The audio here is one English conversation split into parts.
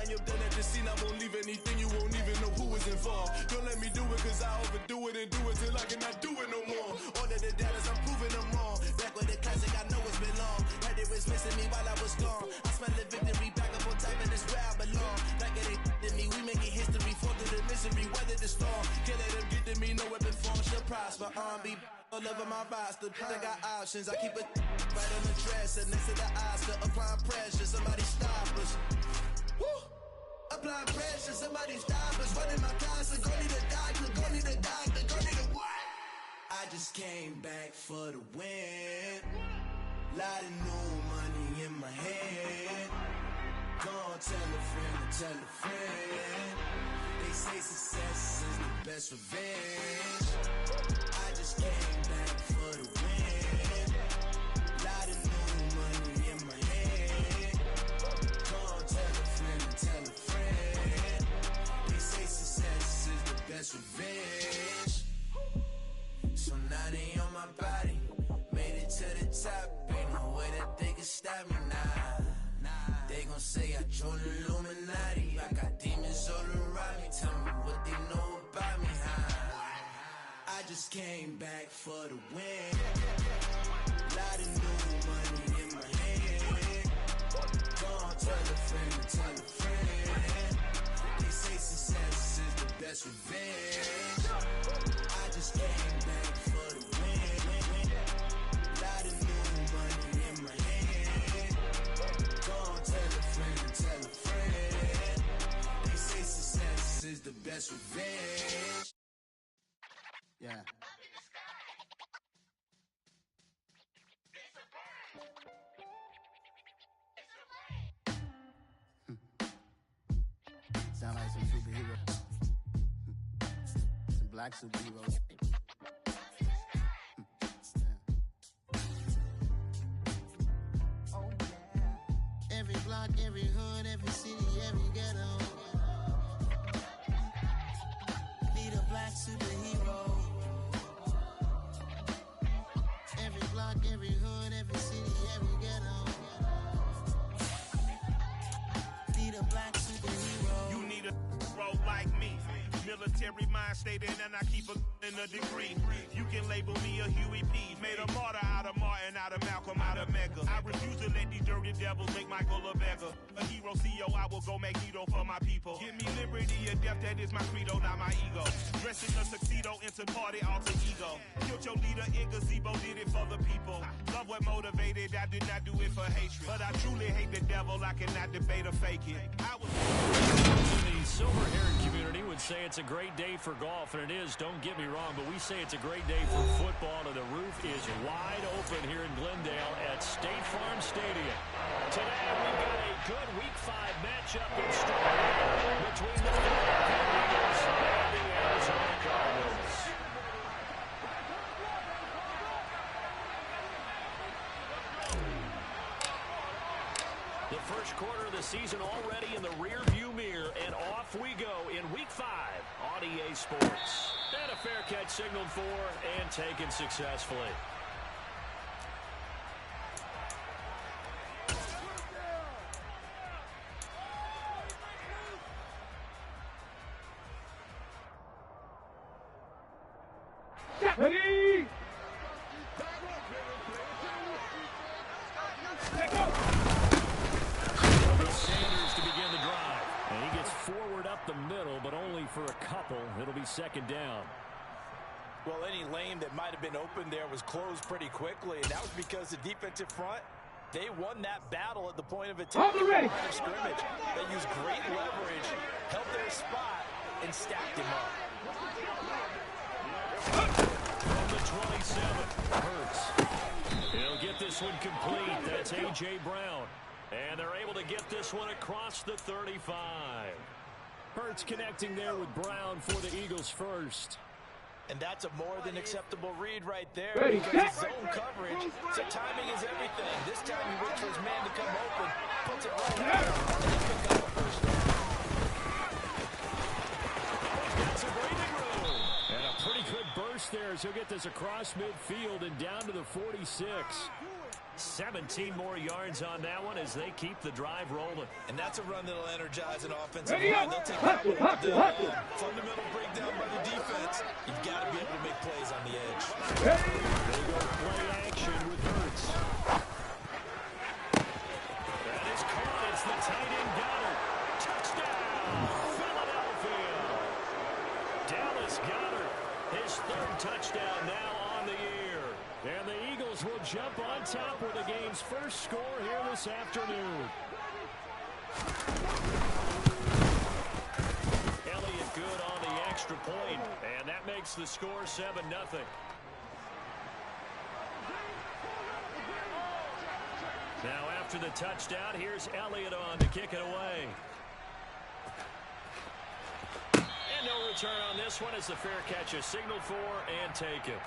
line up done at the scene, I won't leave anything, you won't even know who was involved. Don't let me do it, cause I overdo it and do it till I cannot do it no more. All of the doubters, I'm proving them wrong. Back with the classic, I know it's been long. Heard it was missing me while I was gone. I smell the victory, back up on top, and it's where I belong. Like it ain't to me, we making history, fall through the misery, weather the storm. Can't let them get to me, no weapon form shall prosper. Be all over my roster, I got options. I keep it right on the dresser, next to the Oscar. Applying pressure, somebody stop us. Woo! Applying pressure, somebody stop us. Running my closet, go need a doctor, go need a doctor, go need a what? I just came back for the win. Lot of new money in my hand. Go on, tell a friend and tell a friend. They say success is the best revenge. I just came back for the win. Lot of new money in my hand. Go on, tell a friend and tell a friend. They say success is the best revenge. So now they on my body. Made it to the top. Ain't no way that they can stop me now. They gon' say I joined the Illuminati. I got demons all around me. Tell me what they know about me, huh? I just came back for the win. Lot of new money in my hand. Go on, tell a friend and tell a friend. They say success is the best revenge. I just came back for the win. Lot of new money in my hand. Go on, tell a friend and tell a friend. They say success is the best revenge. Yeah. Sound like some superheroes. Some black superheroes. Oh yeah. Every block, every hood, every city, every ghetto. Need a black superhero. Every block, every hood, every city, every ghetto. Need a black superhero. You need a bro like me. Military mind stated, and I keep in a degree. You can label me a Huey P. Made a martyr out of Martin, out of Malcolm, out of Mega. I refuse to let these dirty devils make Michael a beggar. A hero CEO, I will go Magneto for my people. Give me liberty or death, that is my credo, not my ego. Dressed in a tuxedo, into party, alter ego. Killed your leader in gazebo, did it for the people. Love what motivated, I did not do it for hatred. But I truly hate the devil, I cannot debate or fake it. The silver-haired community would say it's a great day for golf, and it is, don't get me wrong, but we say it's a great day for football, and the roof is wide open here in Glendale at State Farm Stadium. Today, we've got a good Week 5 matchup in store between the Philadelphia Eagles and the Arizona Cardinals. The first quarter of the season already in the rear-view mirror, and off we go in Week 5 on EA Sports. And a fair catch signaled for and taken successfully. Ready? Sanders to begin the drive. And he gets forward up the middle, but only for a couple. It'll be second down. Well, any lane that might have been open there was closed pretty quickly, and that was because the defensive front, they won that battle at the point of attack. Line of scrimmage. They used great leverage, held their spot, and stacked him up. From the 27, Hurts. He'll get this one complete. That's A.J. Brown. And they're able to get this one across the 35. Hurts connecting there with Brown for the Eagles first. And that's a more than acceptable read right there because it's zone coverage, so timing is everything. This time he waits for his man to come open, puts it right out, and they pick up a first down. Got some breathing room. And a pretty good burst there as he'll get this across midfield and down to the 46. 17 more yards on that one as they keep the drive rolling. And that's a run that'll energize an offensive line. They'll take that one all day long. Fundamental breakdown by the defense. You've got to be able to make plays on the edge. They go play action with Hurts. That is caught. It's the tight end Goddard. Touchdown, Philadelphia. Dallas Goddard, his third touchdown now on the year. And the Eagles will jump on top with the game's first score here this afternoon. Elliott good on the extra point, and that makes the score 7-0. Now after the touchdown, here's Elliott on to kick it away. And no return on this one as the fair catch is signaled for and taken.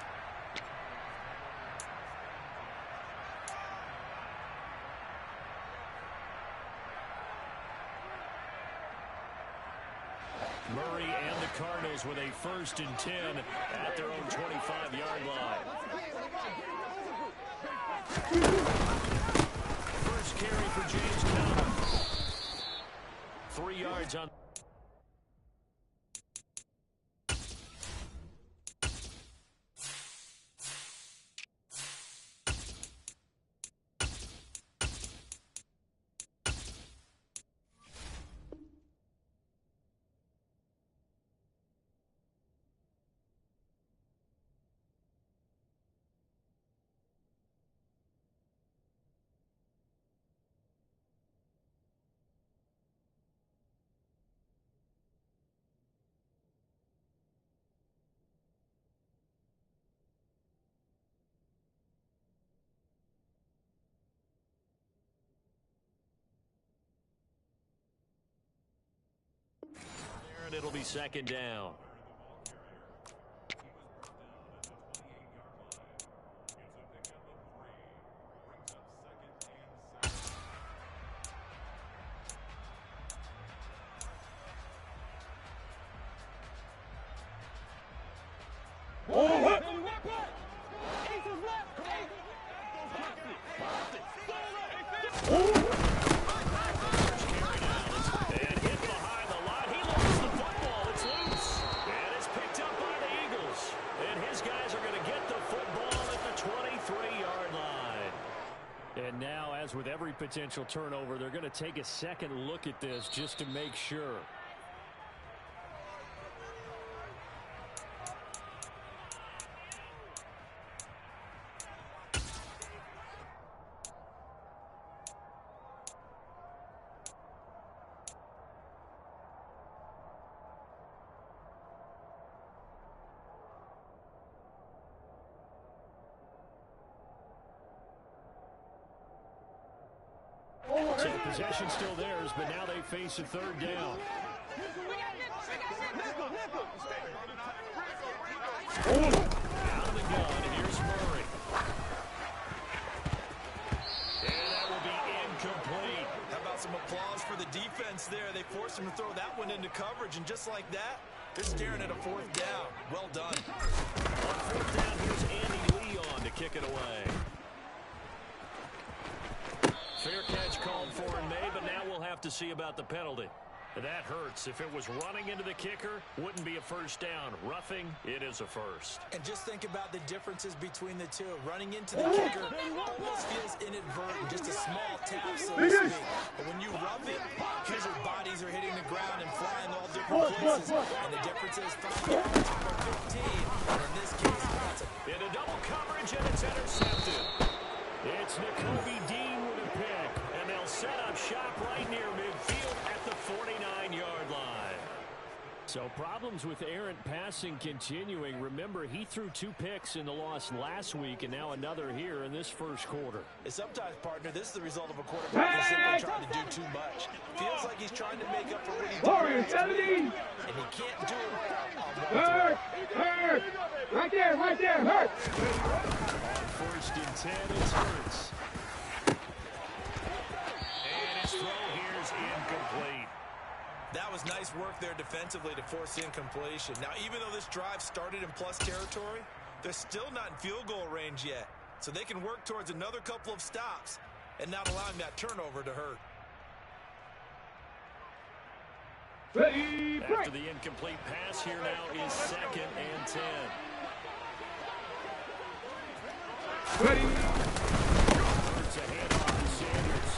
Murray and the Cardinals with a 1st and 10 at their own 25-yard line. First carry for James Conner. 3 yards on. It'll be 2nd down. With every potential turnover, they're going to take a second look at this just to make sure. So possession still theirs, but now they face a 3rd down. Out of the gun, and here's Murray. And that will be incomplete. How about some applause for the defense there? They forced him to throw that one into coverage, and just like that, they're staring at a 4th down. Well done. On 4th down, here's Andy Lee on to kick it away. Fair catch called for in May, but now we'll have to see about the penalty. That hurts. If it was running into the kicker, wouldn't be a 1st down. Roughing, it is a 1st. And just think about the differences between the two. Running into the kicker almost feels inadvertent, just a small tap, so to speak. But when you rough it, kids' bodies are hitting the ground and flying all different places. And the difference is 5 yards or 15. And in this case, that's a... Into double coverage, and it's intercepted. It's Nakobe Dean with a pick, and they'll set up shop right near midfield at the 49-yard line. So problems with errant passing continuing. Remember, he threw 2 picks in the loss last week, and now another here in this first quarter. And sometimes, partner, this is the result of a quarterback who's simply trying to do too much. Feels like he's trying to make up for what he did, and he can't do it on Hurt! Right there, Hurt! On 1st and 10, it's Hurts. And his throw here is incomplete. That was nice work there defensively to force incompletion. Now, even though this drive started in plus territory, they're still not in field goal range yet. so they can work towards another couple of stops and not allowing that turnover to hurt. Ready, break. After the incomplete pass, here now is 2nd and 10. Ready. It's a handoff to Sanders.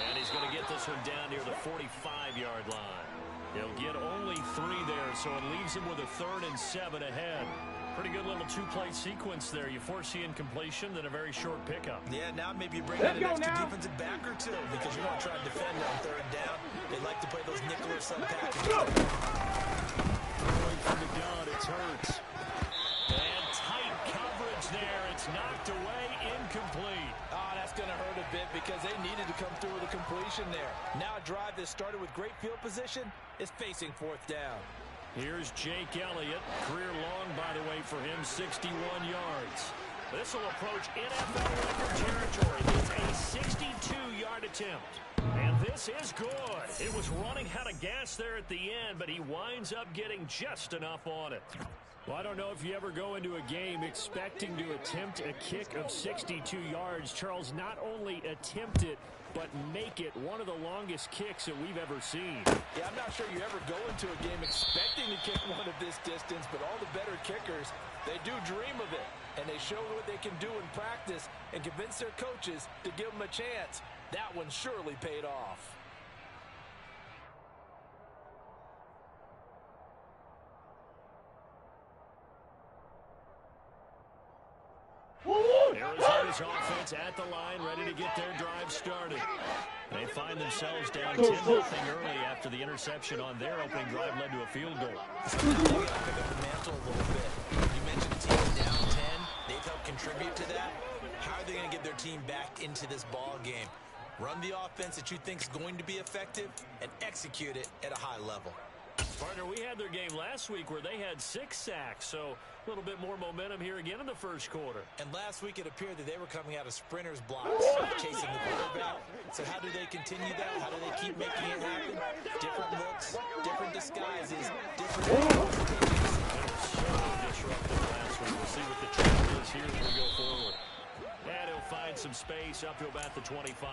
And he's going to get this one down near the 45-yard line. He'll get only 3 there, so it leaves him with a 3rd and 7 ahead. Pretty good little 2-play sequence there. You force the incompletion, then a very short pickup. Yeah, now maybe you bring in an extra defensive back or two because you want to try and defend on 3rd down. They like to play those nickel or sub packages. Going from the gun, it's Hurts. And tight coverage there. It's knocked away, incomplete. Oh, that's going to hurt a bit because they needed to come through with a completion there. Now a drive that started with great field position is facing 4th down. Here's Jake Elliott. Career long, by the way, for him, 61 yards. This will approach NFL record territory. It's a 62-yard attempt. And this is good. It was running out of gas there at the end, but he winds up getting just enough on it. Well, I don't know if you ever go into a game expecting to attempt a kick of 62 yards. Charles, not only attempt it, but make it one of the longest kicks that we've ever seen. Yeah, I'm not sure you ever go into a game expecting to kick one of this distance, but all the better kickers, they do dream of it. And they show what they can do in practice and convince their coaches to give them a chance. That one surely paid off. Arizona's offense at the line, ready to get their drive started. They find themselves down 10-0 early after the interception on their opening drive led to a field goal. So now they got to pick up the mantle a little bit. You mentioned teams down 10. They've helped contribute to that. How are they going to get their team back into this ball game? Run the offense that you think is going to be effective and execute it at a high level. Partner, we had their game last week where they had 6 sacks, so a little bit more momentum here again in the first quarter. And last week it appeared that they were coming out of sprinters blocks, chasing the quarterback. So how do they continue that? How do they keep making it happen? Different looks, different disguises, different So disruptive last week. We'll see what the trend is here as we go forward. And he'll find some space up to about the 25.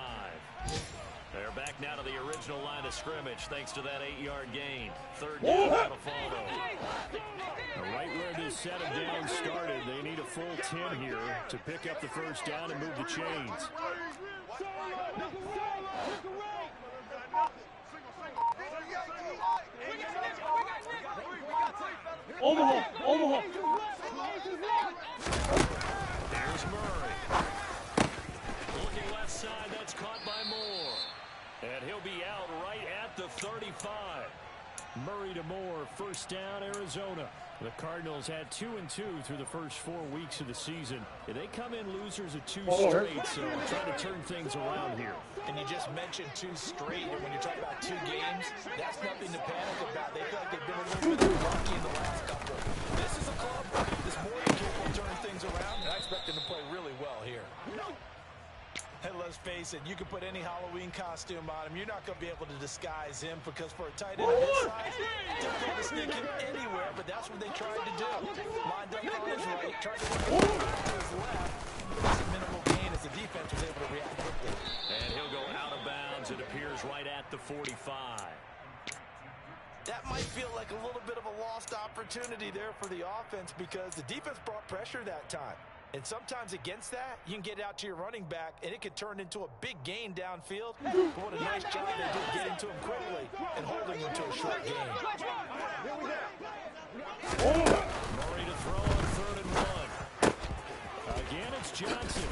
They're back now to the original line of scrimmage thanks to that 8-yard gain. 3rd down to follow. Right where this set of downs started, they need a full 10 here to pick up the first down and move the chains. Omaha. There's Murray. Looking left side, that's caught by Moore. And he'll be out right at the 35. Murray to Moore, first down, Arizona. The Cardinals had 2-2 through the first 4 weeks of the season. They come in losers of 2 straight, so trying to turn things around here. And you just mentioned 2 straight, and when you're talking about 2 games, that's nothing to panic about. They feel like they've been a little bit lucky in the last couple. This is a club that's more than capable of turning things around, and I expect them to play really well here. Hey, let's face it, you can put any Halloween costume on him. You're not going to be able to disguise him because for a tight end of his size, they're going to sneak him anywhere, but that's what they tried to do. Lined up on his right, tried to look to his left. It's a minimal gain as the defense was able to react quickly. And he'll go out of bounds. It appears right at the 45. That might feel like a little bit of a lost opportunity there for the offense because the defense brought pressure that time. And sometimes against that, you can get out to your running back, and it could turn into a big gain downfield. But what a nice job they did getting to him quickly and holding him to a short gain. Murray to throw on 3rd and 1. Again, it's Johnson.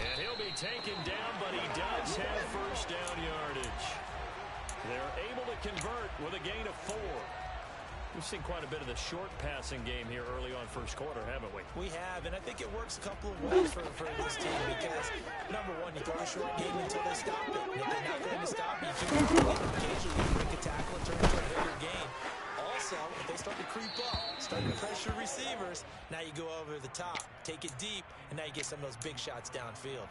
And he'll be taken down, but he does have first down yardage. They're able to convert with a gain of 4. We've seen quite a bit of the short passing game here early on first quarter, haven't we? We have, and I think it works a couple of ways for this team because, number one, you throw a short game until they stop it. And if they're not going to stop you, occasionally break a tackle and turn into a bigger game. Also, if they start to creep up, start to pressure receivers, now you go over the top, take it deep, and now you get some of those big shots downfield.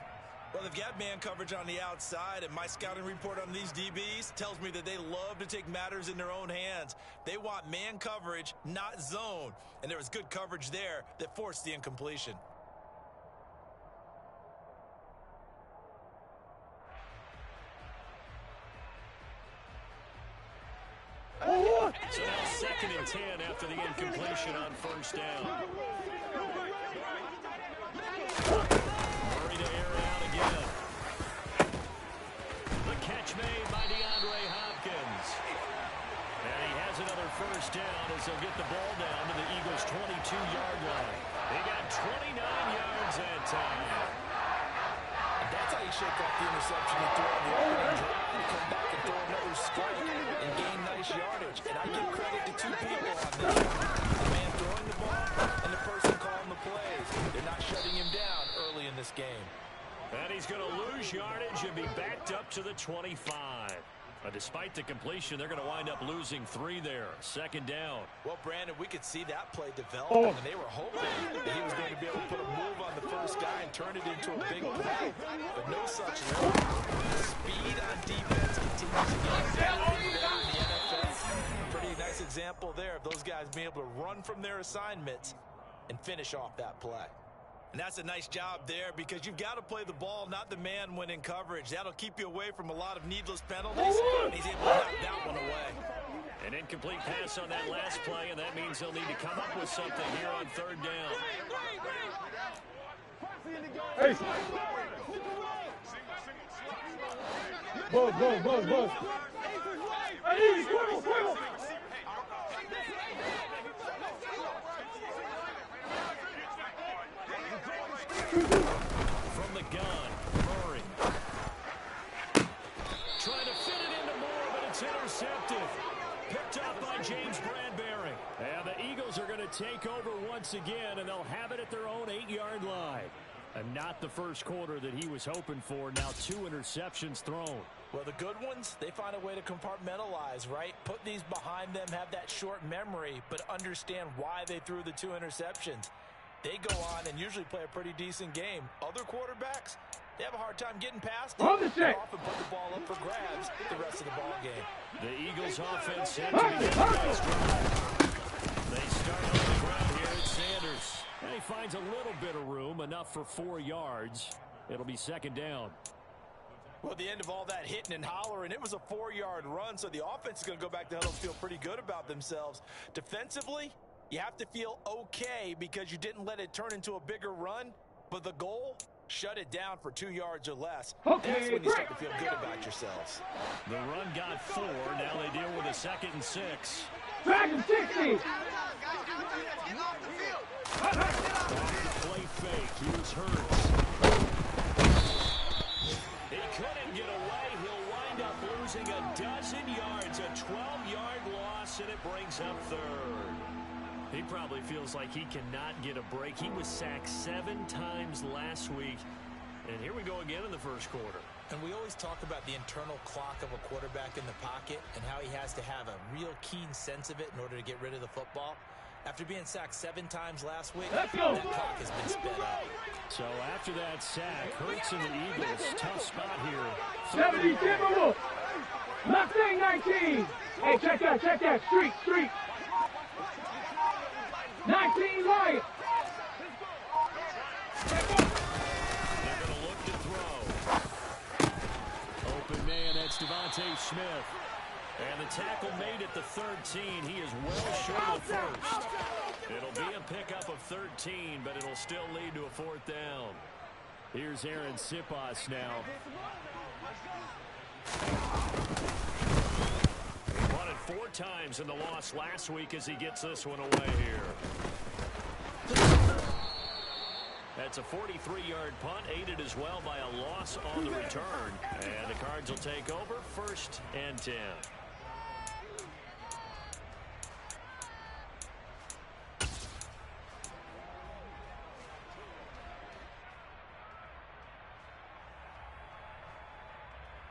Well, they've got man coverage on the outside, and my scouting report on these DBs tells me that they love to take matters in their own hands. They want man coverage, not zone. And there was good coverage there that forced the incompletion. 2nd and 10 after the incompletion on first down. Murray to air it out again. The catch made by DeAndre Hopkins. And he has another first down as they'll get the ball down to the Eagles' 22-yard line. They got 29 yards that time. That's how you shake off the interception you throw on the opening drive. You come back and throw another strike and gain nice yardage. And I give credit to two people on this one. The man throwing the ball and the person calling the plays. They're not shutting him down early in this game. And he's going to lose yardage and be backed up to the 25. Despite the completion, they're going to wind up losing 3 there. 2nd down. Well, Brandon, we could see that play develop, and they were hoping that he was going to be able to put a move on the first guy and turn it into a big play. But no such luck. Speed on defense continues to get better and better in the NFL. A pretty nice example there of those guys being able to run from their assignments and finish off that play. And that's a nice job there because you've got to play the ball, not the man when in coverage. That'll keep you away from a lot of needless penalties. And he's able to knock that one away. An incomplete pass on that last play, and that means they'll need to come up with something here on 3rd down. Hey. Buzz. Hey, swivel. From the gun, Murray. Trying to fit it into Moore, but it's intercepted. Picked up by James Bradbury. And the Eagles are going to take over once again, and they'll have it at their own 8-yard line. And not the first quarter that he was hoping for. Now 2 interceptions thrown. Well, the good ones, they find a way to compartmentalize, right? Put these behind them, have that short memory, but understand why they threw the 2 interceptions. They go on and usually play a pretty decent game. Other quarterbacks, they have a hard time getting past it. They often put the ball up for grabs the rest of the ball game. The Eagles offense set to begin the next drive. They start on the ground here at Sanders. And he finds a little bit of room, enough for 4 yards. It'll be 2nd down. Well, at the end of all that hitting and hollering, it was a 4-yard run, so the offense is going to go back to huddle and feel pretty good about themselves. Defensively, you have to feel okay because you didn't let it turn into a bigger run, but the goal, shut it down for 2 yards or less. That's when you start to feel good about yourselves. The run got 4. Now they deal with a 2nd and 6. 2nd and 60. Play fake. Here's Hurts. He couldn't get away. He'll wind up losing a dozen yards. A 12-yard loss, and it brings up 3rd. He probably feels like he cannot get a break. He was sacked 7 times last week. And here we go again in the first quarter. And we always talk about the internal clock of a quarterback in the pocket and how he has to have a real keen sense of it in order to get rid of the football. After being sacked 7 times last week, that clock has been sped up. So after that sack, Hurts and the Eagles, tough spot here. 70, Timberwolf. Mustang 19. Hey, check that. Street. 19 Lions. They're going to look to throw. Open man, that's Devontae Smith. And the tackle made at the 13. He is well short of the first. It'll be a pickup of 13, but it'll still lead to a 4th down. Here's Aaron Sipas now. He won it 4 times in the loss last week as he gets this one away here. That's a 43-yard punt, aided as well by a loss on the return. And the Cards will take over 1st and 10.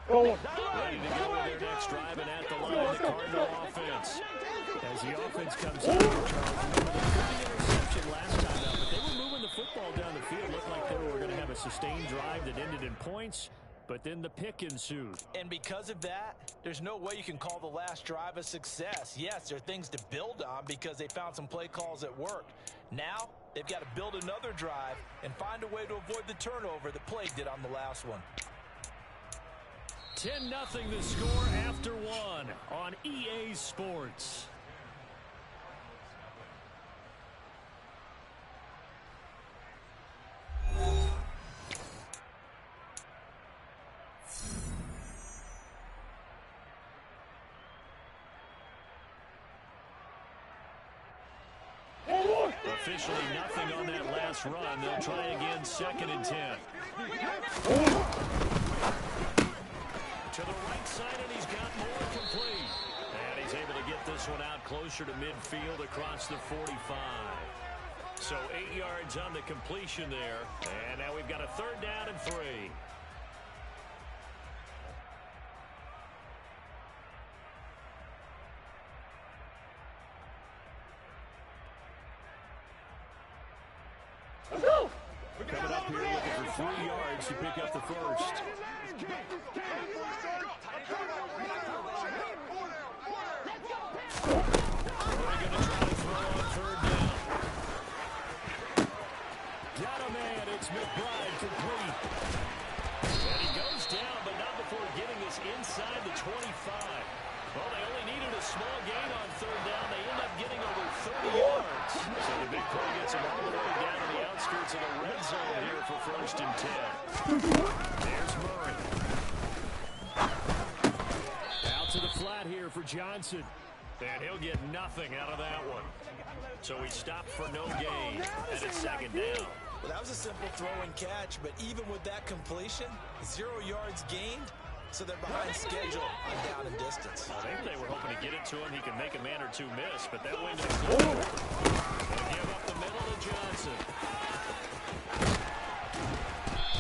Ready to go with their next drive and at the line, the Cardinal offense. As the offense comes in, Charles, remember the interception last time out, but they were moving the football down the field. Looked like they were going to have a sustained drive that ended in points, but then the pick ensued. And because of that, there's no way you can call the last drive a success. Yes, there are things to build on because they found some play calls that worked. Now, they've got to build another drive and find a way to avoid the turnover that plagued it on the last one. 10-0 the score after 1 on EA Sports. officially nothing on that last run. They'll try again, 2nd and 10. To the right side, and he's got more complete. And he's able to get this one out closer to midfield across the 45. So 8 yards on the completion there. And now we've got a 3rd down and 3. Coming up here looking for 3 yards to pick up the first. We're going to try to throw on 3rd down. Got a man. It's McBride complete. And he goes down, but not before getting us inside the 25. Well, they only needed a small gain on 3rd down. They end up getting over 30 yards. So the big play gets them all the way down to the outskirts of the red zone here for 1st and 10. There's Murray. Out to the flat here for Johnson. And he'll get nothing out of that one. So he stopped for no gain, and it's 2nd down. Well, that was a simple throw and catch, but even with that completion, 0 yards gained. So they're behind schedule on down and distance. Well, maybe they were hoping to get it to him. He can make a man or two miss, but that window's over. Gonna give up the middle to Johnson.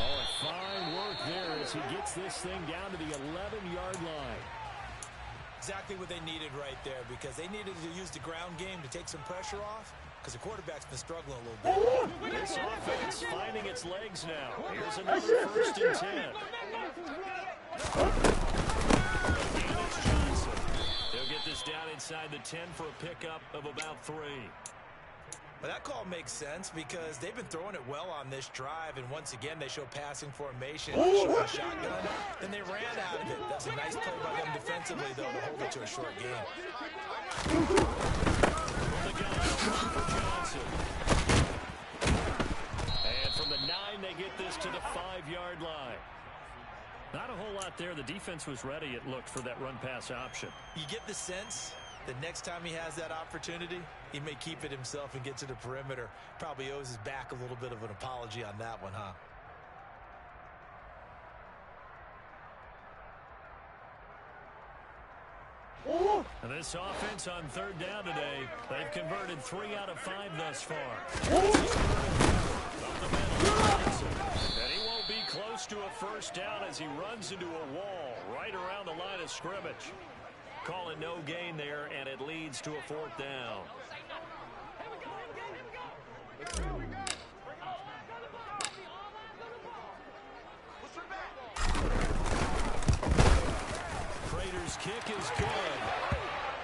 Oh, and fine work there as he gets this thing down to the 11-yard line. Exactly what they needed right there, because they needed to use the ground game to take some pressure off, because the quarterback's been struggling a little bit. This offense finding its legs now. Here's another 1st and 10. Again, it's Johnson. They'll get this down inside the 10 for a pickup of about 3. But that call makes sense because they've been throwing it well on this drive, and once again they show passing formation, show a shotgun, then they ran out of it. That's a nice play by them defensively, though, to hold it to a short game. From the gun, for Johnson. And from the 9, they get this to the 5-yard line. Not a whole lot there. The defense was ready, it looked, for that run-pass option. You get the sense that next time he has that opportunity, he may keep it himself and get to the perimeter. Probably owes his back a little bit of an apology on that one, huh? And this offense on 3rd down today, they've converted 3 out of 5 thus far. Up the middle, and he won't be close to a 1st down as he runs into a wall right around the line of scrimmage. Calling no gain there, and it leads to a 4th down. Prater's kick is good.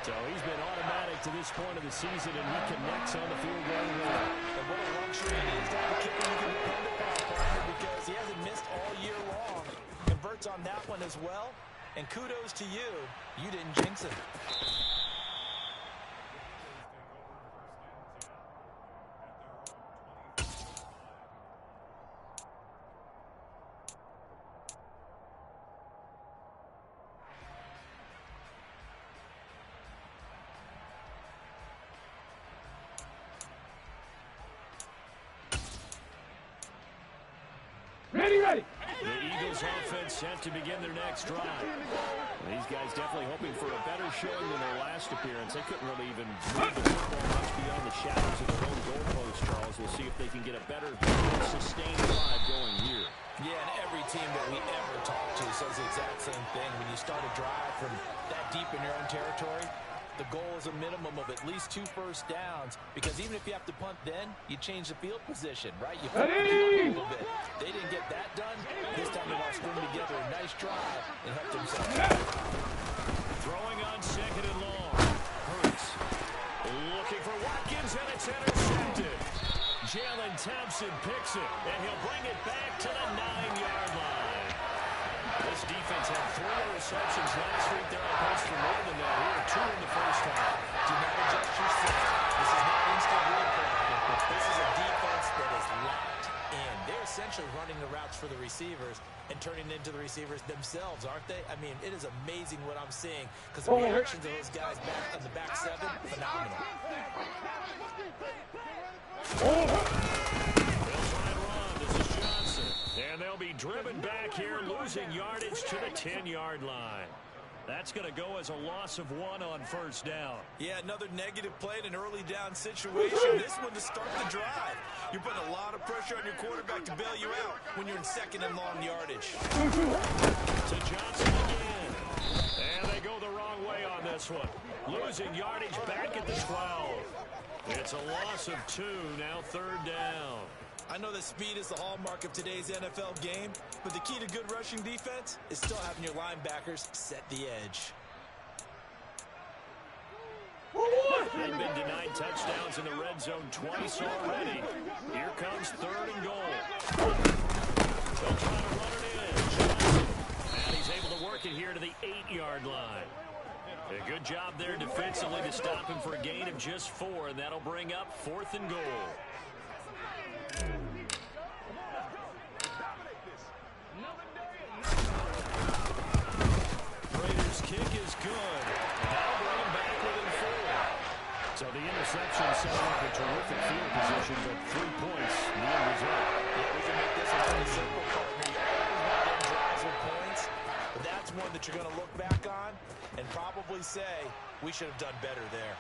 So he's been automatic to this point of the season, and he connects on the field goal line. And what a luxury it is to have a kicker you can depend upon, partner, because he hasn't missed all year long. Converts on that one as well. And kudos to you. You didn't jinx it. Ready. The Eagles offense set to begin their next drive. These guys definitely hoping for a better showing than their last appearance. They couldn't really even move the football much beyond the shadows of their own goalpost, Charles. We'll see if they can get a better sustained drive going here. Yeah, and every team that we ever talk to says the exact same thing. When you start a drive from that deep in your own territory, the goal is a minimum of at least 2 first downs, because even if you have to punt then, you change the field position, right? You flip the field a little bit. They didn't get that done. This time they want to string together a nice drive and help themselves out. Throwing on 2nd and long. Hurts. Looking for Watkins, and it's intercepted. Jalen Thompson picks it, and he'll bring it back to the 9-yard line. This defense had 3 interceptions last week. They're on pace for more than that here. 2 in the first half. Do not adjust your set. This is not instant replay. This is a defense that is locked in. They're essentially essentially running the routes for the receivers and turning into the receivers themselves, aren't they? I mean, it is amazing what I'm seeing because the reactions of those guys back on the back seven, phenomenal. They'll try and run. This is Johnson. And they'll be driven back here, losing yardage to the 10-yard line. That's going to go as a loss of 1 on first down. Yeah, another negative play in an early down situation. This one to start the drive. You're putting a lot of pressure on your quarterback to bail you out when you're in second and long yardage. To Johnson again. And they go the wrong way on this one. Losing yardage back at the 12. It's a loss of 2, now third down. I know that speed is the hallmark of today's NFL game, but the key to good rushing defense is still having your linebackers set the edge. They've been denied touchdowns in the red zone twice already. Here comes third and goal. They'll try to run it in. Johnson. And he's able to work it here to the 8-yard line. A good job there defensively to stop him for a gain of just 4, and that'll bring up 4th and goal. Raiders' kick is good. Now bring him back within 4. So the interception set up a terrific field position, but 3 points, the end result. Yeah, we can make this a pretty simple partner. You always want them drives with points, but that's one that you're going to look back on and probably say, we should have done better there.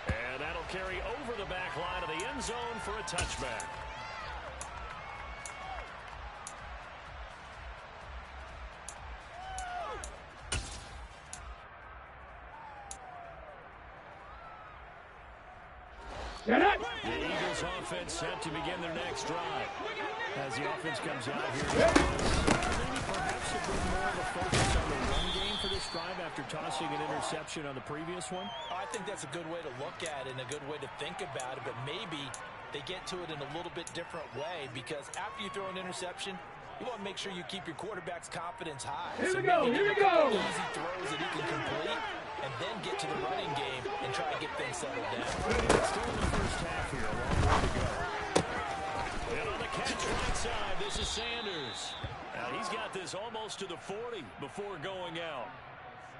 And that'll carry over the back line of the end zone for a touchback. The Eagles offense set to begin their next drive. As the offense comes out here, maybe perhaps a bit more of a focus on the run game for this drive after tossing an interception on the previous one. I think that's a good way to look at it and a good way to think about it, but maybe they get to it in a little bit different way because after you throw an interception, you want to make sure you keep your quarterback's confidence high. Here we go. Easy throws that he can complete and then get to the running game and try to get things settled down. Still in the first half here, a long way to go. And on the catch right side, this is Sanders. Now he's got this almost to the 40 before going out.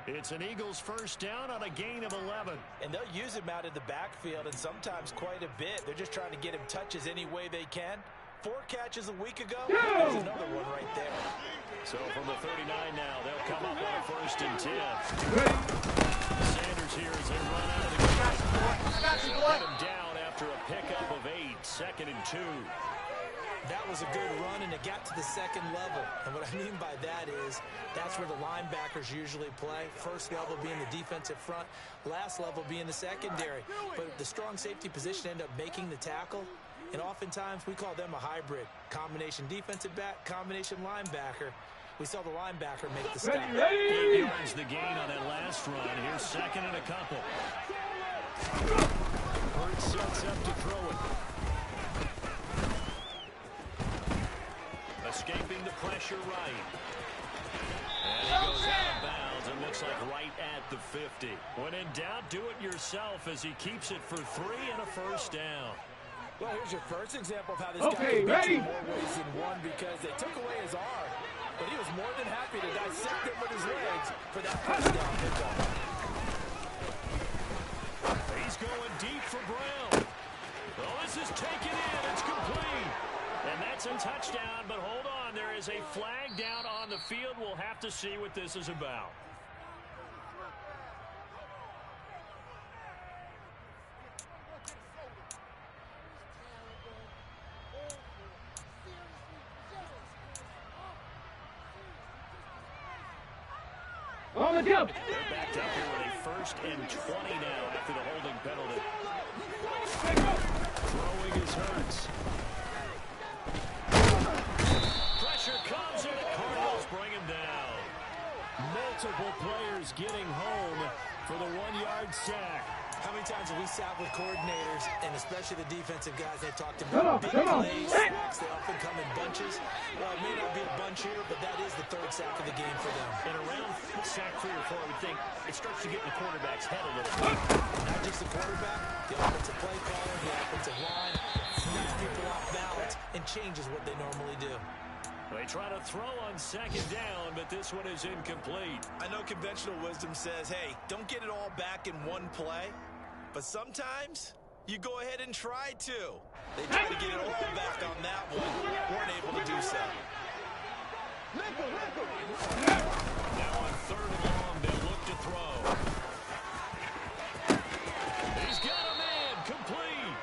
It's an Eagles first down on a gain of 11. And they'll use him out in the backfield and sometimes quite a bit. They're just trying to get him touches any way they can. 4 catches a week ago, there's another one right there. So from the 39 now, they'll come up on a 1st and 10. Sanders here as they run out of the game. They'll get him down after a pickup of 8, 2nd and 2. That was a good run, and it got to the second level. And what I mean by that is that's where the linebackers usually play. First level being the defensive front, last level being the secondary. But the strong safety position ended up making the tackle. And oftentimes we call them a hybrid. Combination defensive back, combination linebacker. We saw the linebacker make the stop. 8 yards the gain on that last run. Here's 2nd and a couple. Hurts sets up to throw it. Escaping the pressure right. And he goes out of bounds and looks like right at the 50. When in doubt, do it yourself as he keeps it for 3 and a first down. Well, here's your first example of how this guy can beat you more ways than one because they took away his arm, but he was more than happy to dissect him with his legs for that first down pickup. He's going deep for Brown. Well, this is taken in. It's complete. And that's a touchdown, but hold on. There is a flag down on the field. We'll have to see what this is about. On the jump. They're backed up here with a 1st and 20 now after the holding penalty. Throwing is Hurts. Pressure comes in, the Cardinals bring him down. Multiple players getting home for the 1-yard sack. How many times have we sat with coordinators, and especially the defensive guys, they've talked about big plays, sacks, they often come in bunches. Well, it may not be a bunch here, but that is the 3rd sack of the game for them. And around sack 3 or 4, I would think it starts to get in the quarterback's head a little bit. Not just the quarterback, the offensive play caller, the offensive line. knocks people off balance and changes what they normally do. They try to throw on second down, but this one is incomplete. I know conventional wisdom says, hey, don't get it all back in one play. But sometimes you go ahead and try to. They try to get it all back on that one. Weren't able to do so. Now on third and long, they'll look to throw. He's got a man, complete.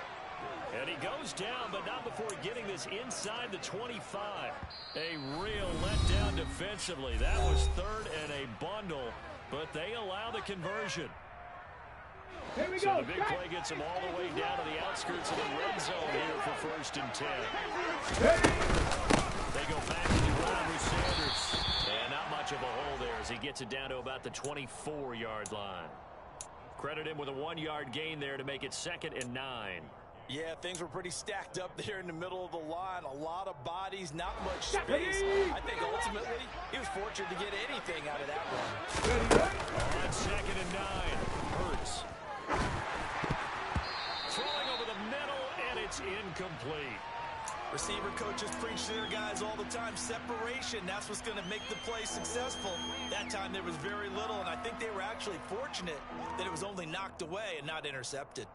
And he goes down, but not before getting this inside the 25. A real letdown defensively. That was third and a bundle, but they allow the conversion. So the big play gets them all the way down to the outskirts of the red zone here for 1st and 10. They go back to the ground with Sanders. And not much of a hole there as he gets it down to about the 24-yard line. Credit him with a 1-yard gain there to make it 2nd and 9. Yeah, things were pretty stacked up there in the middle of the line. A lot of bodies, not much space. I think ultimately he was fortunate to get anything out of that one. On 2nd and 9, Hurts. Throwing over the middle, and it's incomplete. Receiver coaches preach to their guys all the time. Separation, that's what's going to make the play successful. That time there was very little, and I think they were actually fortunate that it was only knocked away and not intercepted.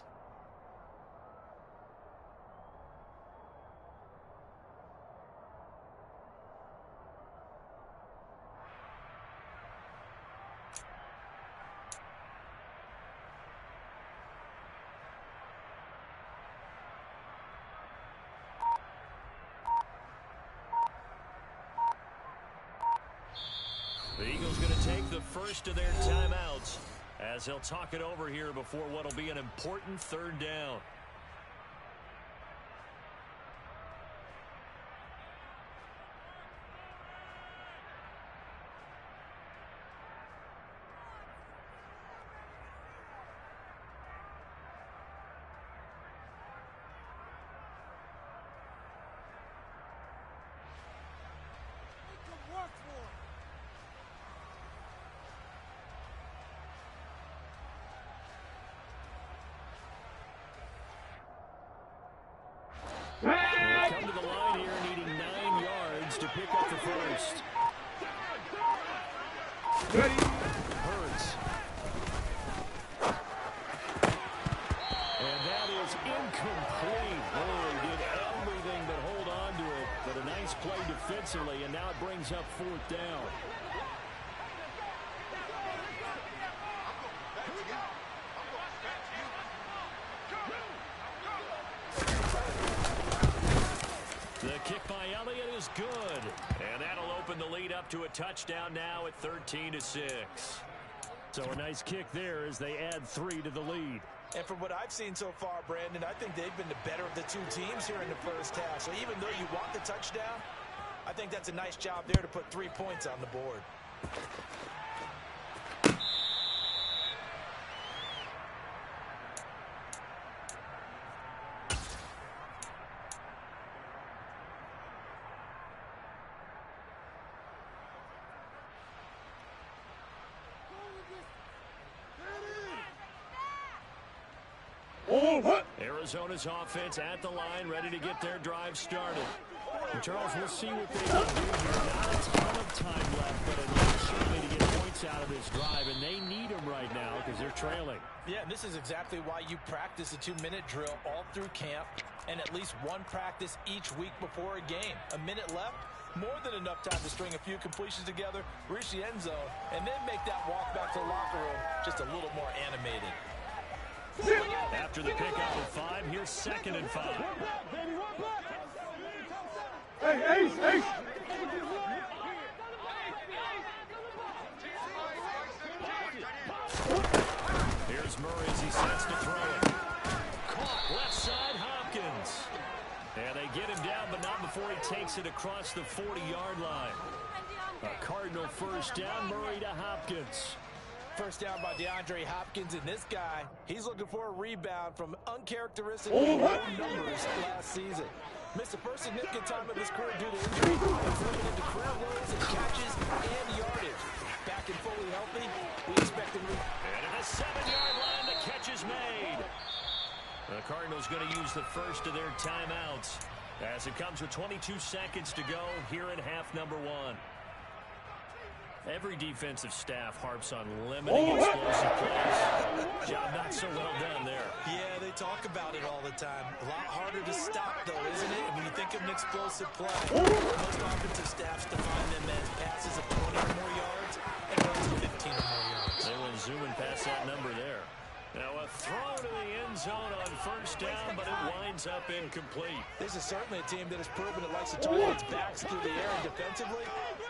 The Eagles going to take the first of their timeouts as they'll talk it over here before what will be an important 3rd down. Come to the line here needing 9 yards to pick up the first. Hurts. And that is incomplete. Oh, he did everything but hold on to it. But a nice play defensively, and now it brings up 4th down. The kick by Elliott is good. And that'll open the lead up to a touchdown now at 13-6. So a nice kick there as they add 3 to the lead. And from what I've seen so far, Brandon, I think they've been the better of the two teams here in the first half. So even though you want the touchdown, I think that's a nice job there to put 3 points on the board. Arizona's offense at the line, ready to get their drive started. And Charles, we'll see what they can do here. Not a ton of time left, but enough certainly to get points out of this drive, and they need them right now because they're trailing. Yeah, and this is exactly why you practice a 2-minute drill all through camp and at least one practice each week before a game. A minute left, more than enough time to string a few completions together, reach the end zone, and then make that walk back to the locker room just a little more animated. After the pickup of 5, here's 2nd and 5. Hey, Ace, Ace! Here's Murray as he sets to throw it. Caught left side, Hopkins. And they get him down, but not before he takes it across the 40-yard line. A Cardinal first down, Murray to Hopkins. First down by DeAndre Hopkins, and this guy, he's looking for a rebound from uncharacteristically low numbers last season. Missed the first significant time of his career due to injury. He's limited to career lows in catches and yardage. Back and fully healthy, we expect him to... And at the 7-yard line, the catch is made. The Cardinals is going to use the first of their timeouts as it comes with 22 seconds to go here in half number one. Every defensive staff harps on limiting explosive plays. Job not so well done there. Yeah, they talk about it all the time. A lot harder to stop, though, isn't it? When you think of an explosive play, most offensive staffs define them as passes of 20 or more yards and runs of 15 or more yards. They went zooming past that number there. Now a throw to the end zone on first down, but it winds up incomplete. This is certainly a team that has proven it likes to target its backs through the air, and defensively,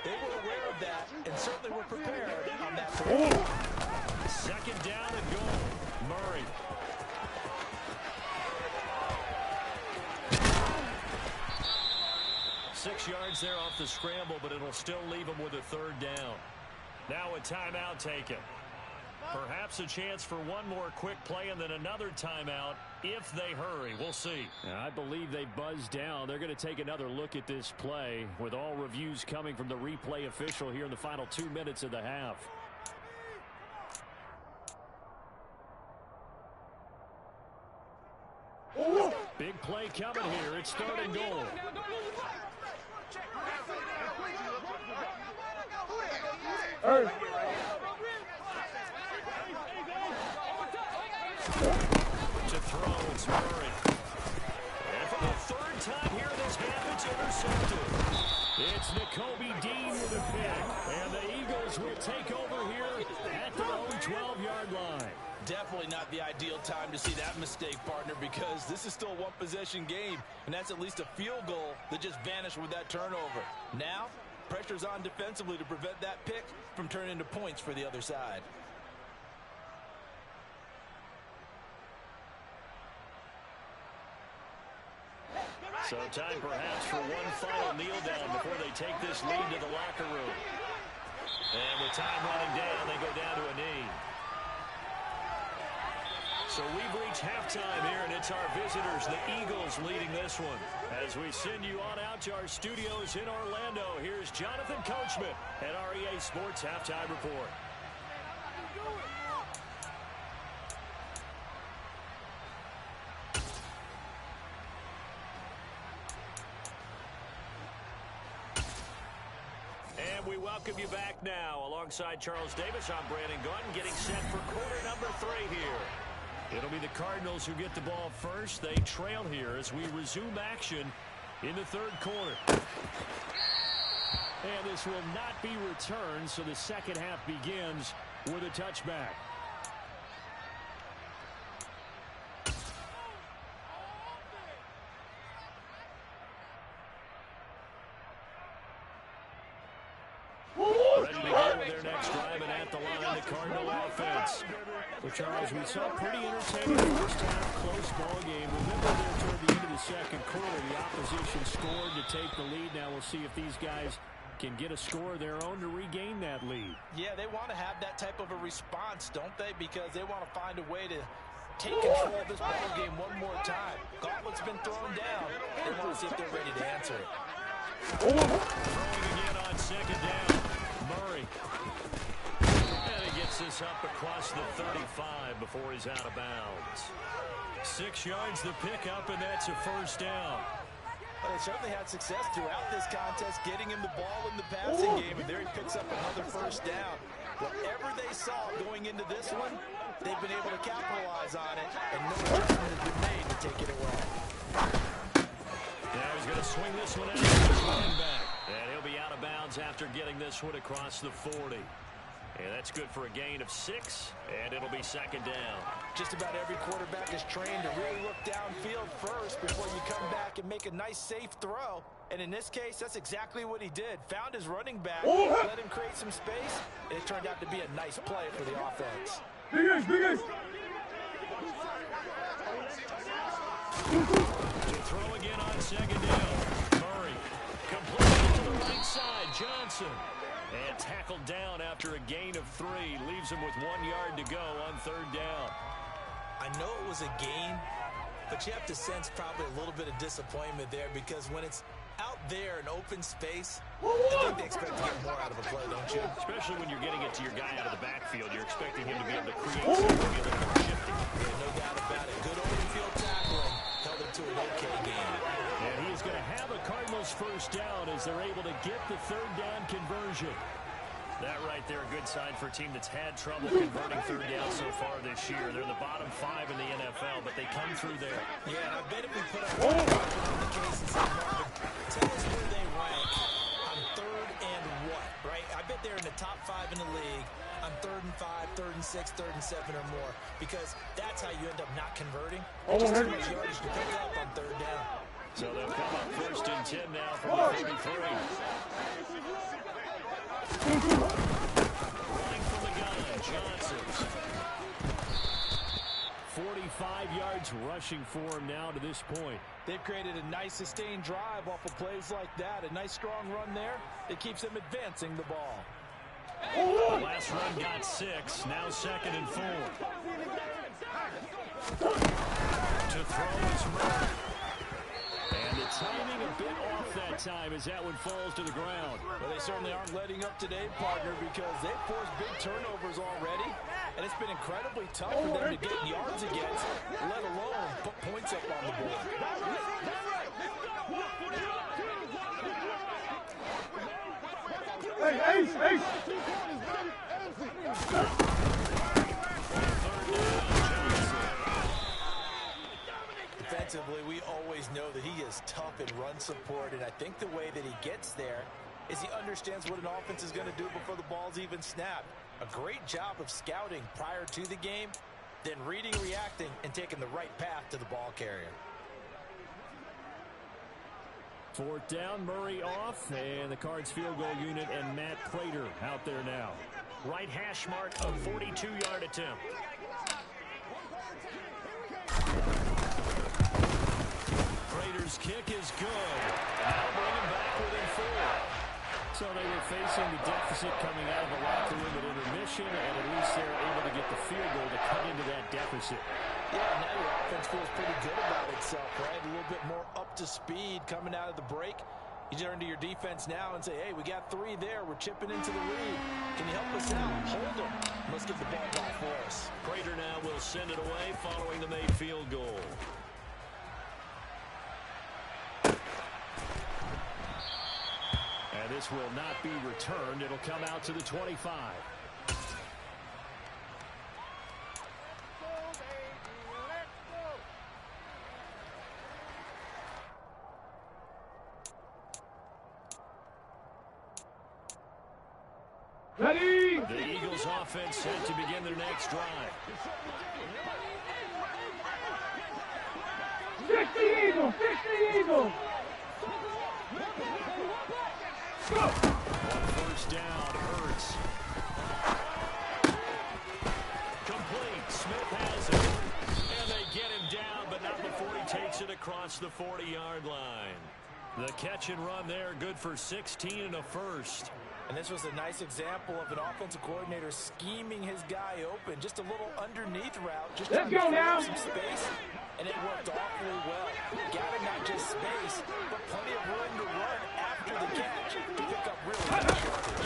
they were aware of that and certainly were prepared on that throw. Second down and goal. Murray. Six yards there off the scramble, but it'll still leave him with a third down. Now a timeout taken. Perhaps a chance for one more quick play and then another timeout if they hurry. We'll see. I believe they buzzed down. They're going to take another look at this play with all reviews coming from the replay official here in the final 2 minutes of the half. Big play coming here. It's third and goal. To throw, it's Murray. And for the third time here this half, it's intercepted. It's Nakobe Dean with a pick. And the Eagles will take over here at their own 12-yard line. Definitely not the ideal time to see that mistake, partner, because this is still a one-possession game, and that's at least a field goal that just vanished with that turnover. Now, pressure's on defensively to prevent that pick from turning into points for the other side. So time perhaps for one final kneel down before they take this lead to the locker room. And with time running down, they go down to a knee. So we've reached halftime here, and it's our visitors, the Eagles, leading this one. As we send you on out to our studios in Orlando, here's Jonathan Coachman at REA Sports Halftime Report. And we welcome you back now. Alongside Charles Davis, I'm Brandon Gunn, getting set for quarter number 3 here. It'll be the Cardinals who get the ball first. They trail here as we resume action in the third quarter. And this will not be returned, so the second half begins with a touchback. Ready to go with their next drive, and at the line, the Cardinal offense. Well, Charles, we saw pretty entertaining first half, close ball game. Remember there toward the end of the second quarter, the opposition scored to take the lead. Now we'll see if these guys can get a score of their own to regain that lead. Yeah, they want to have that type of a response, don't they? Because they want to find a way to take control of this ball game one more time. Gauntlet's been thrown down. They want to see if they're ready to answer it. Throwing again on second down. Murray. And he gets this up across the 35 before he's out of bounds. 6 yards the pickup, and that's a first down. Well, they certainly had success throughout this contest, getting him the ball in the passing game, and there he picks up another first down. Whatever they saw going into this one, they've been able to capitalize on it, and no adjustment has been made to take it away. Now he's going to swing this one out to his running back. And he'll be out of bounds after getting this one across the 40. And that's good for a gain of 6, and it'll be second down. Just about every quarterback is trained to really look downfield first before you come back and make a nice, safe throw. And in this case, that's exactly what he did. Found his running back, let him create some space, and it turned out to be a nice play for the offense. Big To throw again on second down. Murray completed to the right side. Johnson. And tackled down after a gain of 3. Leaves him with 1 yard to go on third down. I know it was a gain, but you have to sense probably a little bit of disappointment there, because when it's out there in open space, I think they expect to get more out of a play, don't you? Especially when you're getting it to your guy out of the backfield. You're expecting him to be able to create something, be a little more shifty. Yeah, no doubt about it. Good open field tackling. to an okay game. And he is going to have a Cardinals first down as they're able to get the third down conversion. That right there, a good sign for a team that's had trouble converting third down so far this year. They're the bottom 5 in the NFL, but they come through there. Yeah, and I bet if we put up on the case and say, Marvin, tell us where they rank on third and what, right? I bet they're in the top 5 in the league on 3rd and 5, 3rd and 6, 3rd and 7 or more, because that's how you end up not converting. Just too much yardage to pick up on third down. So they'll come up first and 10 now from the 33. Running from the gun, Johnson. 45 yards rushing for him now to this point. They've created a nice sustained drive off of plays like that. A nice strong run there that keeps them advancing the ball. The last run got 6. Now 2nd and 4. To throw is Murray. And the timing a bit off that time as that one falls to the ground. Well, they certainly aren't letting up today, partner, because they've forced big turnovers already. And it's been incredibly tough for them to get yards against, let alone put points up on the board. Hey, Ace! Defensively, we always know that he is tough in run support, and I think the way that he gets there is he understands what an offense is going to do before the ball's even snapped. A great job of scouting prior to the game, then reading, reacting, and taking the right path to the ball carrier. 4th down, Murray off, and the Cards field goal unit and Matt Prater out there now. Right hash mark, a 42-yard attempt. Prater's kick is good. That'll bring him back within 4. So they were facing the deficit coming out of the locker room at intermission, and at least they're able to get the field goal to cut into that deficit. Yeah, now your offense feels pretty good about itself, right? A little bit more up to speed coming out of the break. You turn to your defense now and say, hey, we got 3 there. We're chipping into the lead. Can you help us out? Hold them. Let's get the ball back for us. Prater now will send it away following the made field goal. And this will not be returned. It'll come out to the 25. Ready! The Eagles offense set to begin their next drive. 60 Eagles! 60 Eagles! Go! 1 first down, Hurts. Complete. Smith has it. And they get him down, but not before he takes it across the 40-yard line. The catch and run there, good for 16 and a first. And this was a nice example of an offensive coordinator scheming his guy open. Just a little underneath route. Just Let's go now. Some space, and it worked awfully well. Got him not just space, but plenty of room to run after the catch to pick up really good yardage.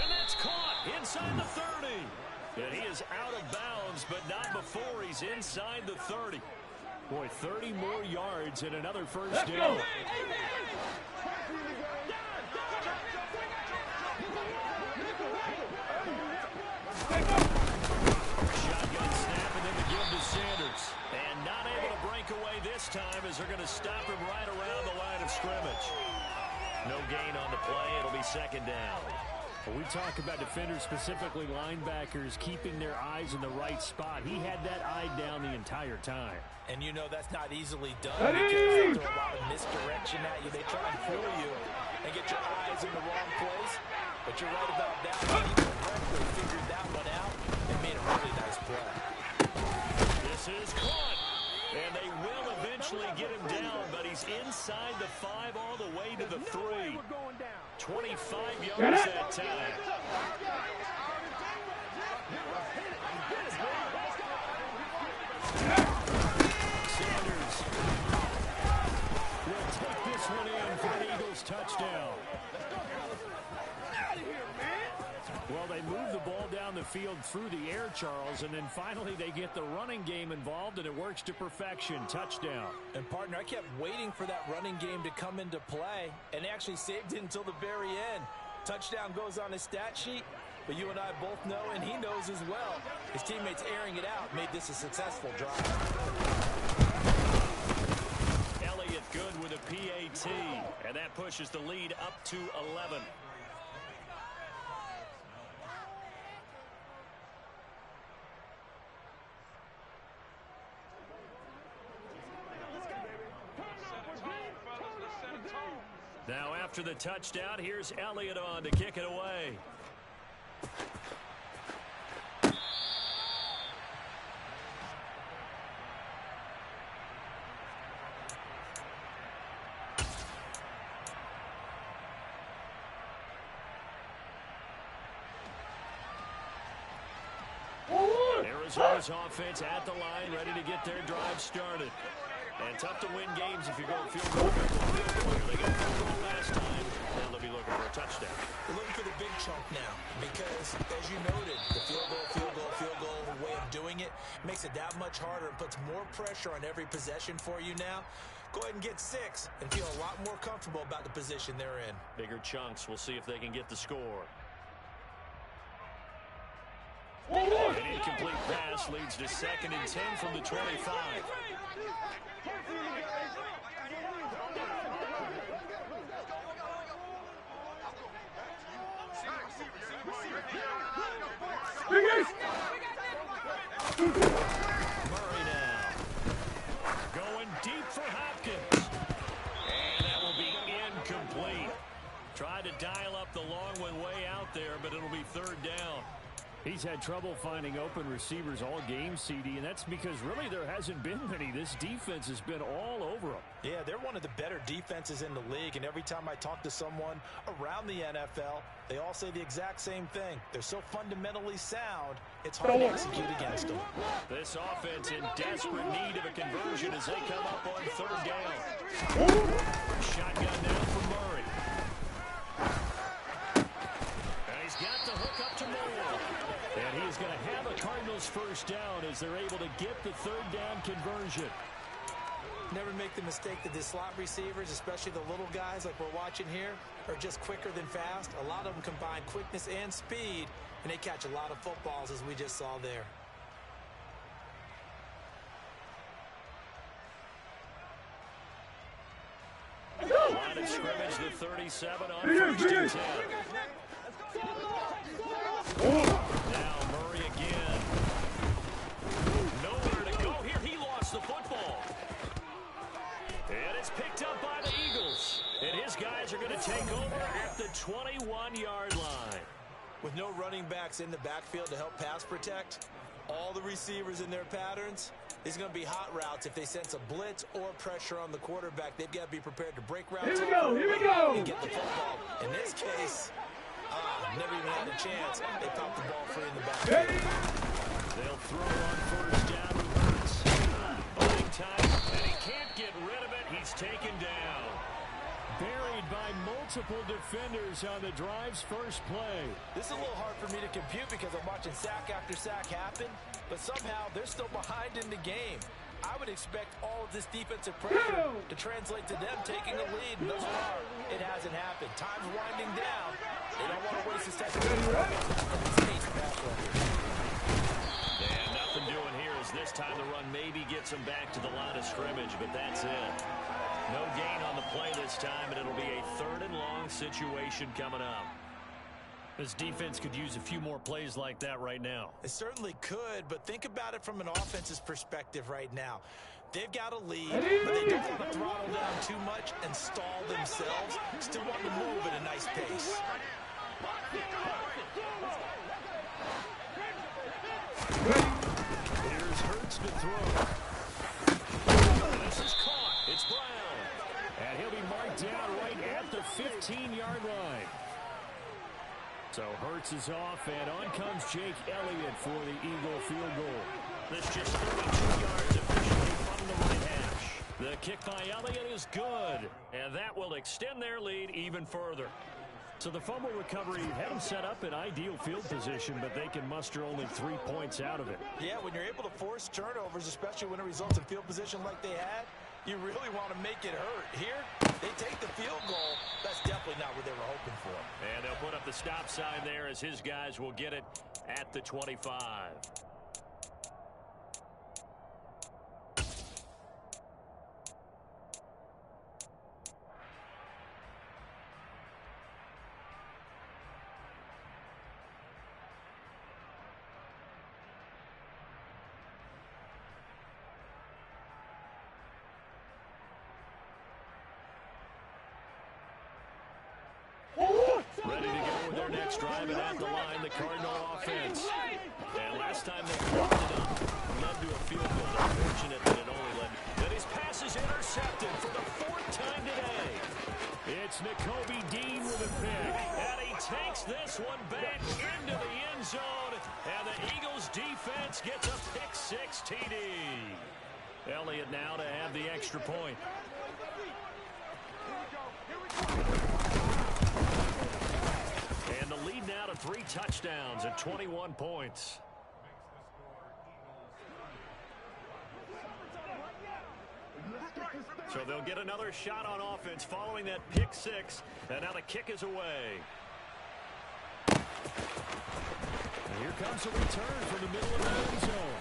And that's caught inside the 30. And he is out of bounds, but not before he's inside the 30. Boy, 30 more yards and another first down. Shotgun snap and then the give to Sanders. And not able to break away this time as they're going to stop him right around the line of scrimmage. No gain on the play. It'll be 2nd down. Well, we talk about defenders, specifically linebackers, keeping their eyes in the right spot. He had that eye down the entire time. And you know that's not easily done because they throw a lot of misdirection at you. They try and fool you and get your eyes in the wrong place. But you're right about that. He correctly figured that one out and made a really nice play. This is caught. And they will eventually get him down, but he's inside the 5 all the way to the 3. 25 yards that time. Sanders will take this one in for an Eagles touchdown. Well, they moved the ball down the field through the air, Charles, and then finally they get the running game involved, and it works to perfection. Touchdown. And, partner, I kept waiting for that running game to come into play, and they actually saved it until the very end. Touchdown goes on his stat sheet, but you and I both know, and he knows as well, his teammates airing it out made this a successful drive. Elliott good with a PAT, and that pushes the lead up to 11. Now after the touchdown, here's Elliott on to kick it away. Arizona's offense at the line, ready to get their drive started. And tough to win games if you're going field goal. They got field goal last time, and they'll be looking for a touchdown. We're looking for the big chunk now because, as you noted, the field goal, the way of doing it makes it that much harder and puts more pressure on every possession for you now. Go ahead and get 6 and feel a lot more comfortable about the position they're in. Bigger chunks. We'll see if they can get the score. An incomplete pass leads to 2nd and 10 from the 25. Murray now. Going deep for Hopkins. And that will be incomplete. Tried to dial up the long one way out there, but it'll be 3rd down. He's had trouble finding open receivers all game, CD, and that's because really there hasn't been many. This defense has been all over them. Yeah, they're one of the better defenses in the league, and every time I talk to someone around the NFL, they all say the exact same thing. They're so fundamentally sound, it's hard to execute against them. This offense in desperate need of a conversion as they come up on 3rd down. Shotgun now for Murray. And he's got the hook up to Moore. And he's going to have a Cardinals 1st down as they're able to get the 3rd down conversion. Never make the mistake that the slot receivers, especially the little guys like we're watching here, are just quicker than fast. A lot of them combine quickness and speed, and they catch a lot of footballs as we just saw there. Line of scrimmage, the 37 on 1st and 10. Now Murray again. Nowhere to go here. He lost the football. And it's picked up by the Eagles. And his guys are going to take over at the 21-yard line. With no running backs in the backfield to help pass protect, all the receivers in their patterns, these are going to be hot routes. If they sense a blitz or pressure on the quarterback, they've got to be prepared to break routes. Here we go. And get the football. In this case, never even had a chance. They popped the ball free in the backfield. They'll throw on 1st down with Hurts. Holding time, and he can't get rid of it. He's taken down. Buried by multiple defenders on the drive's first play. This is a little hard for me to compute because I'm watching sack after sack happen, but somehow they're still behind in the game. I would expect all of this defensive pressure to translate to them taking a lead, and thus far, it hasn't happened. Time's winding down. They don't want to waste this second. And nothing doing here as this time the run maybe gets them back to the line of scrimmage, but that's it. No gain on the play this time, and it'll be a 3rd and long situation coming up. This defense could use a few more plays like that right now. It certainly could, but think about it from an offense's perspective right now. They've got a lead, but they don't want to throttle down too much and stall themselves. Still want to move at a nice pace. Here's Hurts to throw. This is caught. It's Brown. And he'll be marked down right at the 15-yard line. So Hurts is off, and on comes Jake Elliott for the Eagle field goal. This just 32 yards officially from the right hash. The kick by Elliott is good, and that will extend their lead even further. So the fumble recovery had them set up in ideal field position, but they can muster only 3 points out of it. Yeah, when you're able to force turnovers, especially when it results in field position like they had, you really want to make it hurt. Here, they take the field goal. That's definitely not what they were hoping for. And they'll put up the stop sign there as his guys will get it at the 25. Ready to go with their next drive, and at the line, the Cardinal offense. And last time they clocked it up, led to a field goal. Unfortunate that it only led. That his pass is intercepted for the 4th time today. It's Nakobe Dean with a pick, and he takes this one back into the end zone, and the Eagles defense gets a pick-6 TD. Elliott now to have the extra point. And the lead now to 3 touchdowns at 21 points. So they'll get another shot on offense following that pick-6, and now the kick is away. And here comes a return from the middle of the end zone.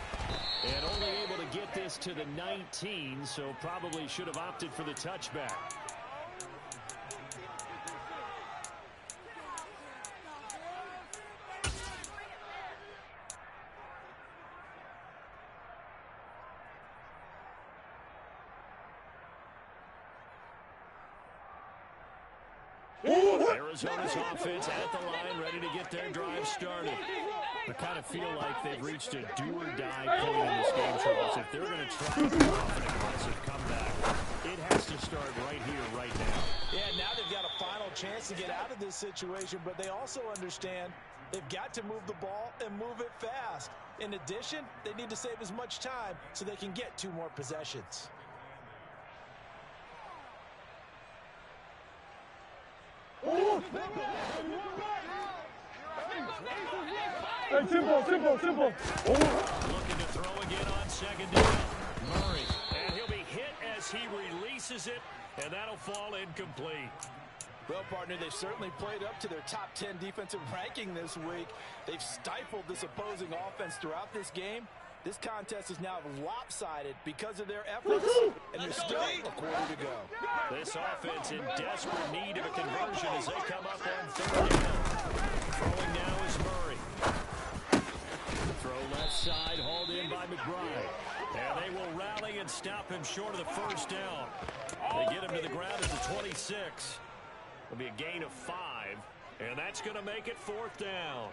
And only able to get this to the 19, so probably should have opted for the touchback. Arizona's offense at the line, ready to get their drive started. I kind of feel like they've reached a do-or-die point in this game, Charles. If they're going to try to pull off an aggressive comeback, it has to start right here, right now. Yeah, now they've got a final chance to get out of this situation, but they also understand they've got to move the ball and move it fast. In addition, they need to save as much time so they can get 2 more possessions. Hey, simple. Looking to throw again on 2nd down. Murray, and he'll be hit as he releases it, and that'll fall incomplete. Well, partner, they've certainly played up to their top 10 defensive ranking this week. They've stifled this opposing offense throughout this game. This contest is now lopsided because of their efforts, and there's still a quarter to go. This offense in desperate need of a conversion as they come up on 3rd down. Throwing now is Murray. Throw left side, hauled in by McBride. And they will rally and stop him short of the 1st down. They get him to the ground at the 26. It'll be a gain of 5, and that's going to make it 4th down.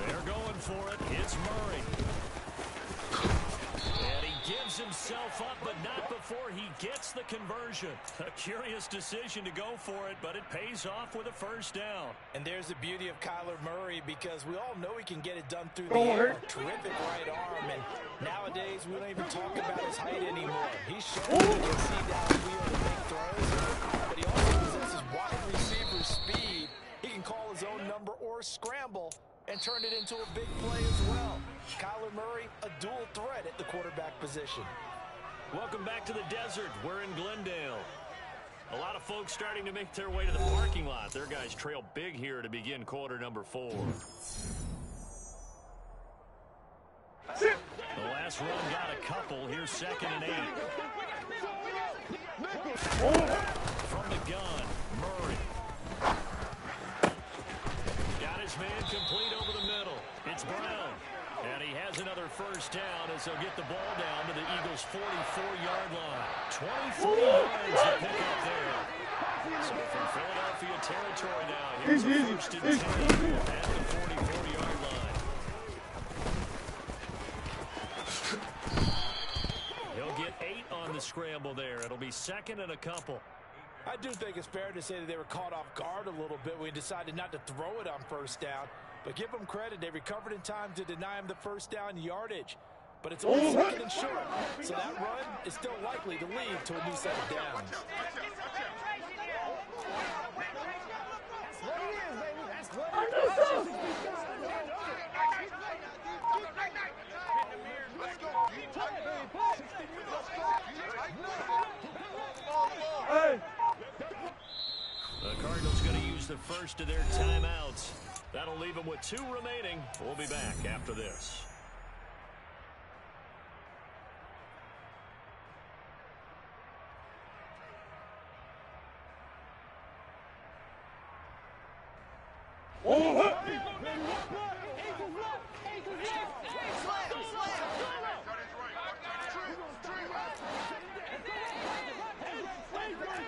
They're going for it. It's Murray. And he gives himself up, but not before he gets the conversion. A curious decision to go for it, but it pays off with a 1st down. And there's the beauty of Kyler Murray, because we all know he can get it done through the air. Terrific right arm, and nowadays we don't even talk about his height anymore. He's shown he can see downfield and make throws, but he also possesses wide receiver speed. He can call his own number or scramble and turn it into a big play as well. Kyler Murray, a dual threat at the quarterback position. Welcome back to the desert. We're in Glendale. A lot of folks starting to make their way to the parking lot. Their guys trail big here to begin quarter number 4. The last run got a couple. Here's 2nd and 8. From the gun, Murray. Got his man complete over the middle. It's Brown. And he has another 1st down as they'll get the ball down to the Eagles' 44-yard line. 24 yards to pick up there. So from Philadelphia territory now, here's a 1st and 10 at the 44-yard line. He'll get 8 on the scramble there. It'll be 2nd and a couple. I do think it's fair to say that they were caught off guard a little bit when we decided not to throw it on first down. But give them credit. They recovered in time to deny him the first down yardage. But it's only second and short. So that run is still likely to lead to a new set of downs. Hey! The Cardinals going to use the first of their timeouts. That'll leave them with 2 remaining. We'll be back after this.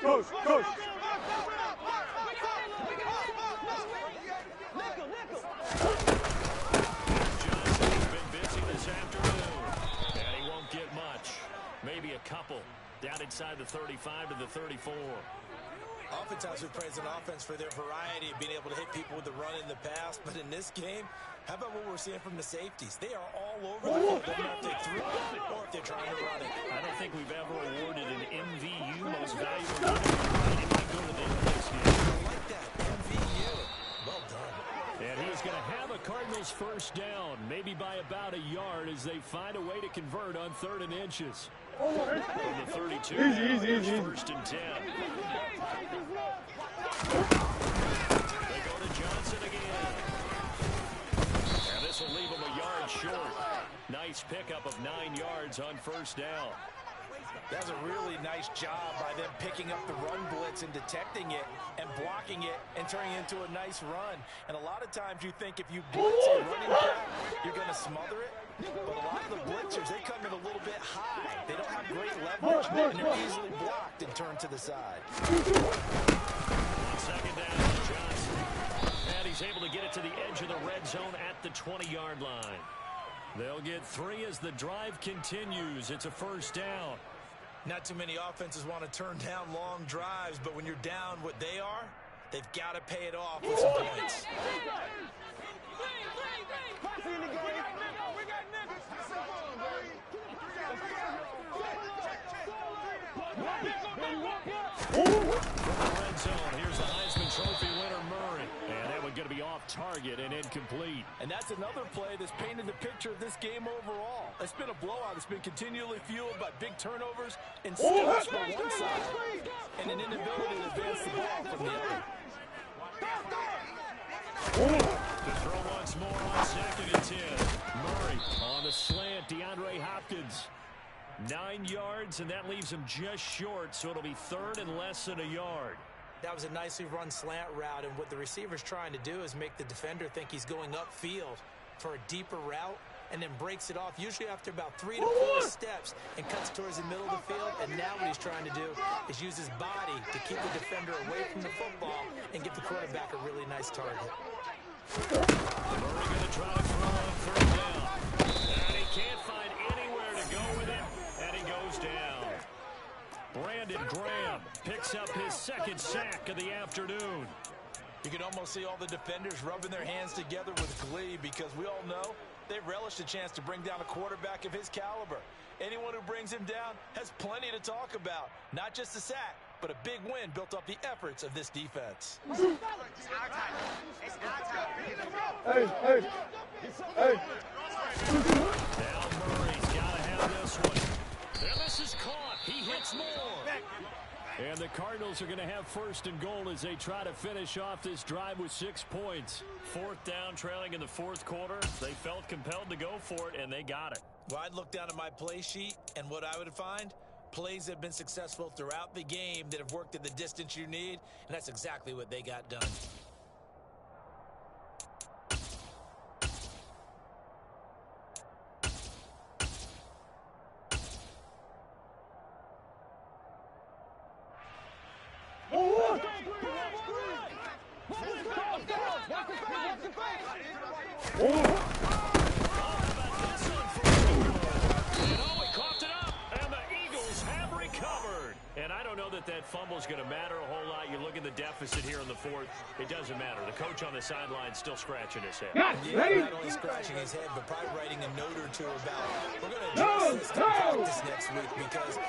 Coach, coach. Johnson's been busy this afternoon, and he won't get much. Maybe a couple. Down inside the 35 to the 34. Oftentimes we praise an offense for their variety of being able to hit people with the run in the pass. But in this game, how about what we're seeing from the safeties? They are all over the field, whether or not they threw it or if they're trying to run it. I don't think we've ever awarded an MVU, most valuable unit. It might go to the this game. I like that. MVU. Well done. And he's going to have a Cardinals first down, maybe by about a yard as they find a way to convert on 3rd and inches. From the 32, Easy. first and 10. They go to Johnson again. And this will leave him a yard short. Nice pickup of 9 yards on first down. That was a really nice job by them picking up the run blitz and detecting it and blocking it and turning it into a nice run. And a lot of times you think if you blitz a running back, you're going to smother it. But a lot of the blitzers, they come in a little bit high. They don't have great leverage, and they're easily blocked and turned to the side. Second down, Johnson. And he's able to get it to the edge of the red zone at the 20-yard line. They'll get 3 as the drive continues. It's a first down. Not too many offenses want to turn down long drives, but when you're down what they are, they've got to pay it off with some points. From the red zone, here's the Heisman Trophy winner, Murray. And that one going to be off target and incomplete. And that's another play that's painted the picture of this game overall. It's been a blowout. It's been continually fueled by big turnovers and stops from one side and an inability to advance the ball from the other. To throw once more on 2nd and 10. Murray on the slant, DeAndre Hopkins. 9 yards, and that leaves him just short, so it'll be 3rd and less than a yard. That was a nicely run slant route, and what the receiver's trying to do is make the defender think he's going upfield for a deeper route, and then breaks it off, usually after about 3 to 4 steps, and cuts towards the middle of the field. And now what he's trying to do is use his body to keep the defender away from the football and give the quarterback a really nice target. Murray going to try to throw on 3rd down. And he can't find anywhere to go with it, and he goes down. Brandon Graham picks up his 2nd sack of the afternoon. You can almost see all the defenders rubbing their hands together with glee because we all know they relish the chance to bring down a quarterback of his caliber. Anyone who brings him down has plenty to talk about. Not just a sack, but a big win built off the efforts of this defense. Hey. Now Murray's got to have this one. And this is caught. He hits more. And the Cardinals are going to have 1st and goal as they try to finish off this drive with 6 points. 4th down, trailing in the 4th quarter. They felt compelled to go for it, and they got it. Well, I'd look down at my play sheet, and what I would find, plays that have been successful throughout the game that have worked at the distance you need, and that's exactly what they got done. don't know that that fumble is going to matter a whole lot. You look at the deficit here in the fourth. It doesn't matter. The coach on the sideline still scratching his head. Yeah, not only scratching his head, but probably writing a note or two about, we're going to address this in practice next week because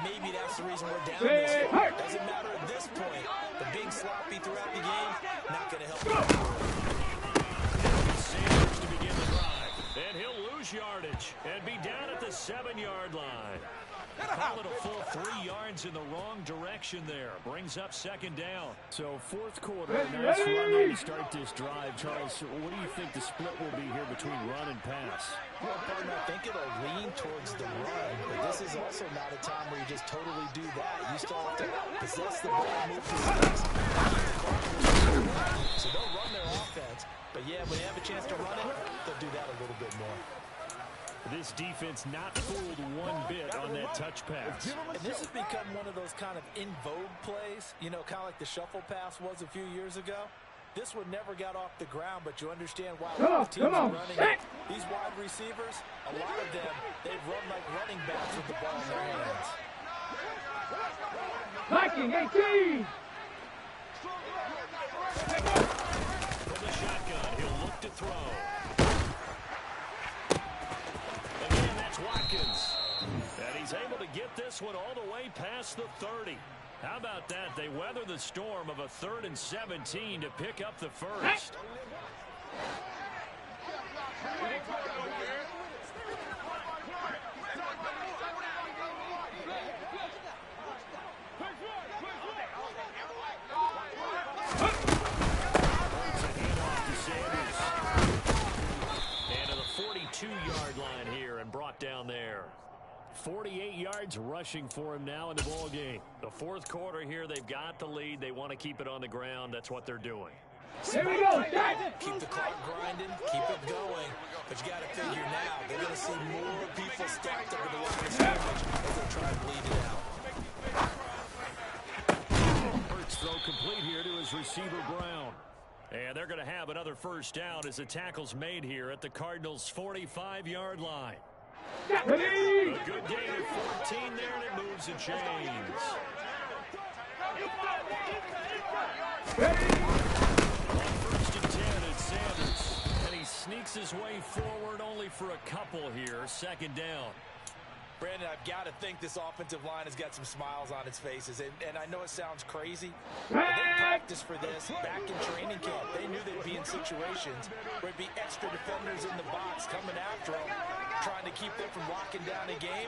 maybe that's the reason we're down this year. Doesn't matter at this point, but being sloppy throughout the game, not going to help you. Sanders to begin the drive. And he'll lose yardage and be down at the 7-yard line. Call it a full 3 yards in the wrong direction there. Brings up second down. So fourth quarter, nice run to start this drive. Charles, what do you think the split will be here between run and pass? Well, partner, I think it'll lean towards the run, but this is also not a time where you just totally do that. You still have to possess the ball, move the sticks, so they'll run their offense. But yeah, when they have a chance to run it, they'll do that a little bit more. This defense not fooled one bit on that touch pass. And this has become one of those kind of in vogue plays, you know, kind of like the shuffle pass was a few years ago. This one never got off the ground, but you understand why a lot of teams are running it. These wide receivers, a lot of them, they've run like running backs with the ball in their hands. Viking 18! From the shotgun, he'll look to throw. Again, that's Watkins. And he's able to get this one all the way past the 30. How about that? They weather the storm of a 3rd and 17 to pick up the first. And to the 42-yard line here and brought down there. 48 yards rushing for him now in the ball game. The fourth quarter here, they've got the lead. They want to keep it on the ground. That's what they're doing. Here we go. Keep the clock grinding, keep it going. But you got to figure now, they're going to see more people stacked up in the line of scrimmage as they try to bleed it out. Hurts throw complete here to his receiver, Brown. And they're going to have another first down as the tackle's made here at the Cardinals' 45-yard line. A good gain of 14 there, and it moves and chains. On 1st and 10, it's Sanders. And he sneaks his way forward only for a couple here. 2nd down. Brandon, I've got to think this offensive line has got some smiles on its faces. And I know it sounds crazy, but they practiced for this back in training camp. They knew they'd be in situations where it'd be extra defenders in the box coming after them, trying to keep them from locking down a game.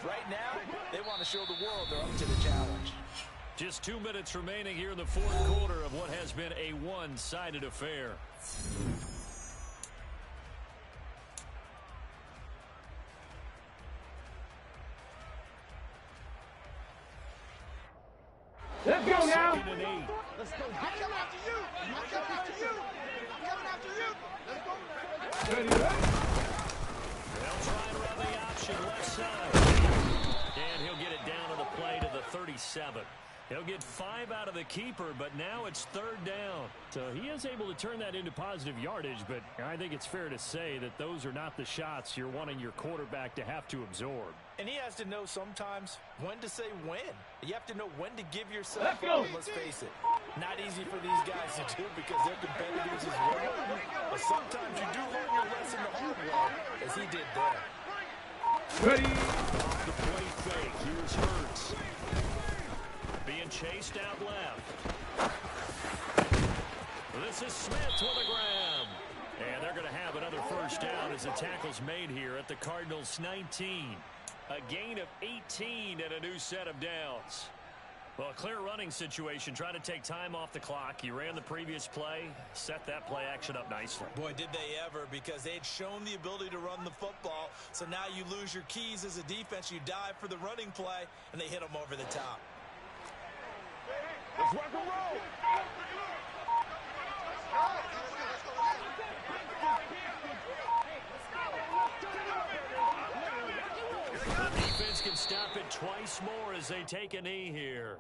Right now, they want to show the world they're up to the challenge. Just 2 minutes remaining here in the fourth quarter of what has been a one-sided affair. Let's go now. 2nd and 8. Let's go. I'm coming after you. I'm coming after you. I'm coming after you. Let's go. Ready? They'll try and run the option left side. And he'll get it down to the play to the 37. He'll get 5 out of the keeper, but now it's 3rd down. So he is able to turn that into positive yardage, but I think it's fair to say that those are not the shots you're wanting your quarterback to have to absorb. And he has to know sometimes when to say when. You have to know when to give yourself Let's go. up. Let's face it, not easy for these guys to do because they're competitors as well. But sometimes you do learn your lesson the hard way, as he did there. Ready? Off the play fake. Here's Hurts. Being chased out left. This is Smith with a grab. And they're going to have another first down as the tackle's made here at the Cardinals' 19. A gain of 18 and a new set of downs. Well, a clear running situation. Trying to take time off the clock. You ran the previous play, set that play action up nicely. Boy, did they ever, because they'd shown the ability to run the football. So now you lose your keys as a defense. You dive for the running play, and they hit them over the top. Let's rock and roll. The defense can stop it twice more as they take a knee here.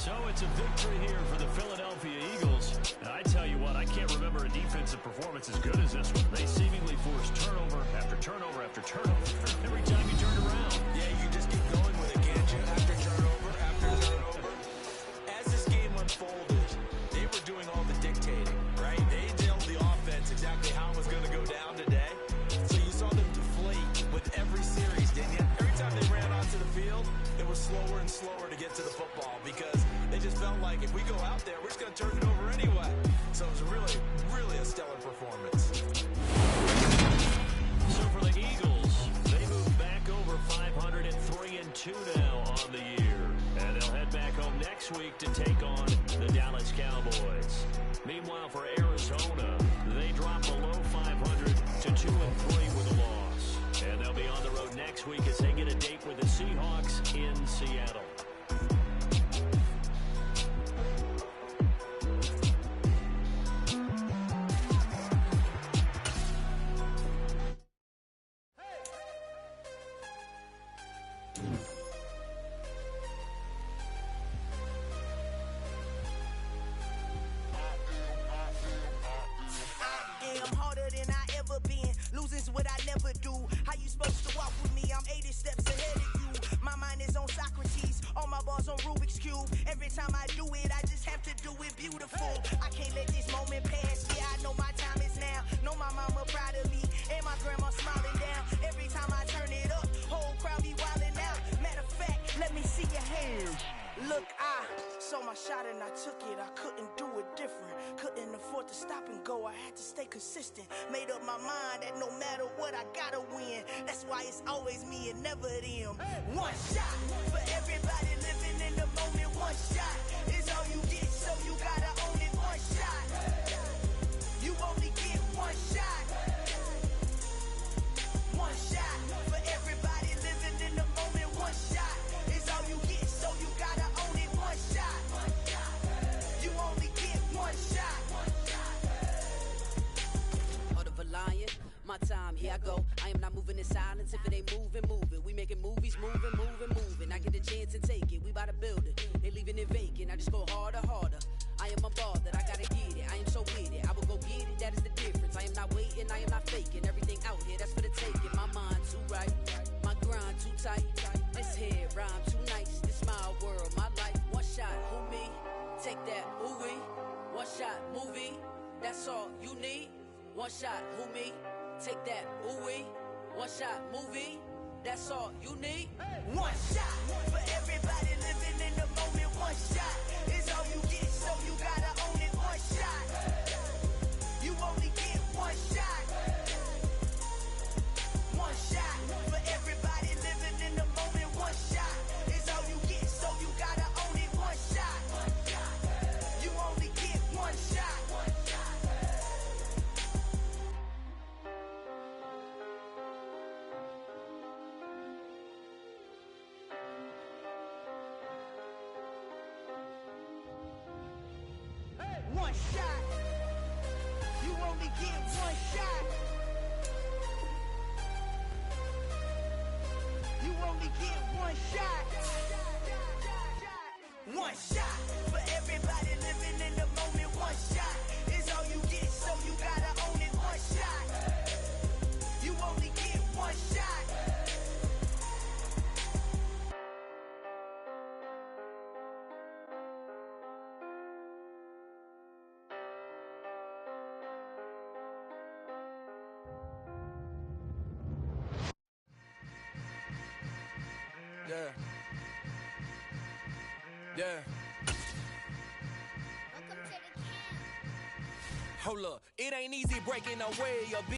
So it's a victory here for the Philadelphia Eagles. And I tell you what, I can't remember a defensive performance as good as this one. They seemingly forced turnover after turnover after turnover every time you turned around. Yeah, you just keep going with it, can't you? After turnover, after turnover. As this game unfolded, they were doing all the dictating, right? They told the offense exactly how it was going to go down today. So you saw them deflate with every series, didn't you? Every time they ran onto the field, it was slower and slower to get to the football because they just felt like if we go out there, we're just going to turn it over anyway. So it was really, really a stellar performance. So for the Eagles, they move back over 503-2 now on the year. And they'll head back home next week to take on the Dallas Cowboys. Meanwhile, for Arizona, they drop below 500 to 2-3 with a loss. And they'll be on the road next week as they get a date with the Seahawks in Seattle. Losing's what I never do. How you supposed to walk with me? I'm 80 steps ahead of you. My mind is on Socrates, all my balls on Rubik's Cube. Every time I do it, I just have to do it beautiful. I can't let this moment pass. Yeah, I know my time is now. Know my mama proud of me, and my grandma smiling down. Every time I turn it up, whole crowd be wildin' out. Matter of fact, let me see your hands. Look, I saw my shot and I took it. I couldn't do it different. Couldn't afford to stop and go. I had to stay consistent. Made up my mind that no matter what, I gotta win. That's why it's always me and never them. One shot for everybody living in the moment. One shot is all you get, so you gotta own it. One shot. You only get one shot. One shot for everybody living in the moment. One shot is all you get, so you gotta own it. One shot. You only get one shot. Heart of a lion, my time, here I go. I am not moving in silence. If it ain't moving, moving. We making movies, moving, moving, moving. I get the chance and take it. We bout to build it. They leaving it vacant. I just go harder, harder. I am a ball that I gotta get it. I am so with it. I will go get it. That is the difference. I am not waiting. I am not faking. Everything out here, that's for the taking. My mind too right. My grind too tight. This head rhyme too nice. This my world, my life. One shot, who me? Take that, who we? One shot, movie. That's all you need. One shot, who me? Take that, ooh wee. One shot, movie. That's all you need. One shot for everybody living in the moment. One shot is all you get, so you gotta own it. One shot. You only get one shot. One shot for everybody living in the moment. One shot is all you get, so you gotta own it. One shot. You only get one shot. One shot. You only get one shot. You only get one shot. One shot for everybody living in the moment. One shot is all you get, so you gotta own it. One shot. You only get one shot. Yeah. Yeah. Hold up, it ain't easy breaking away.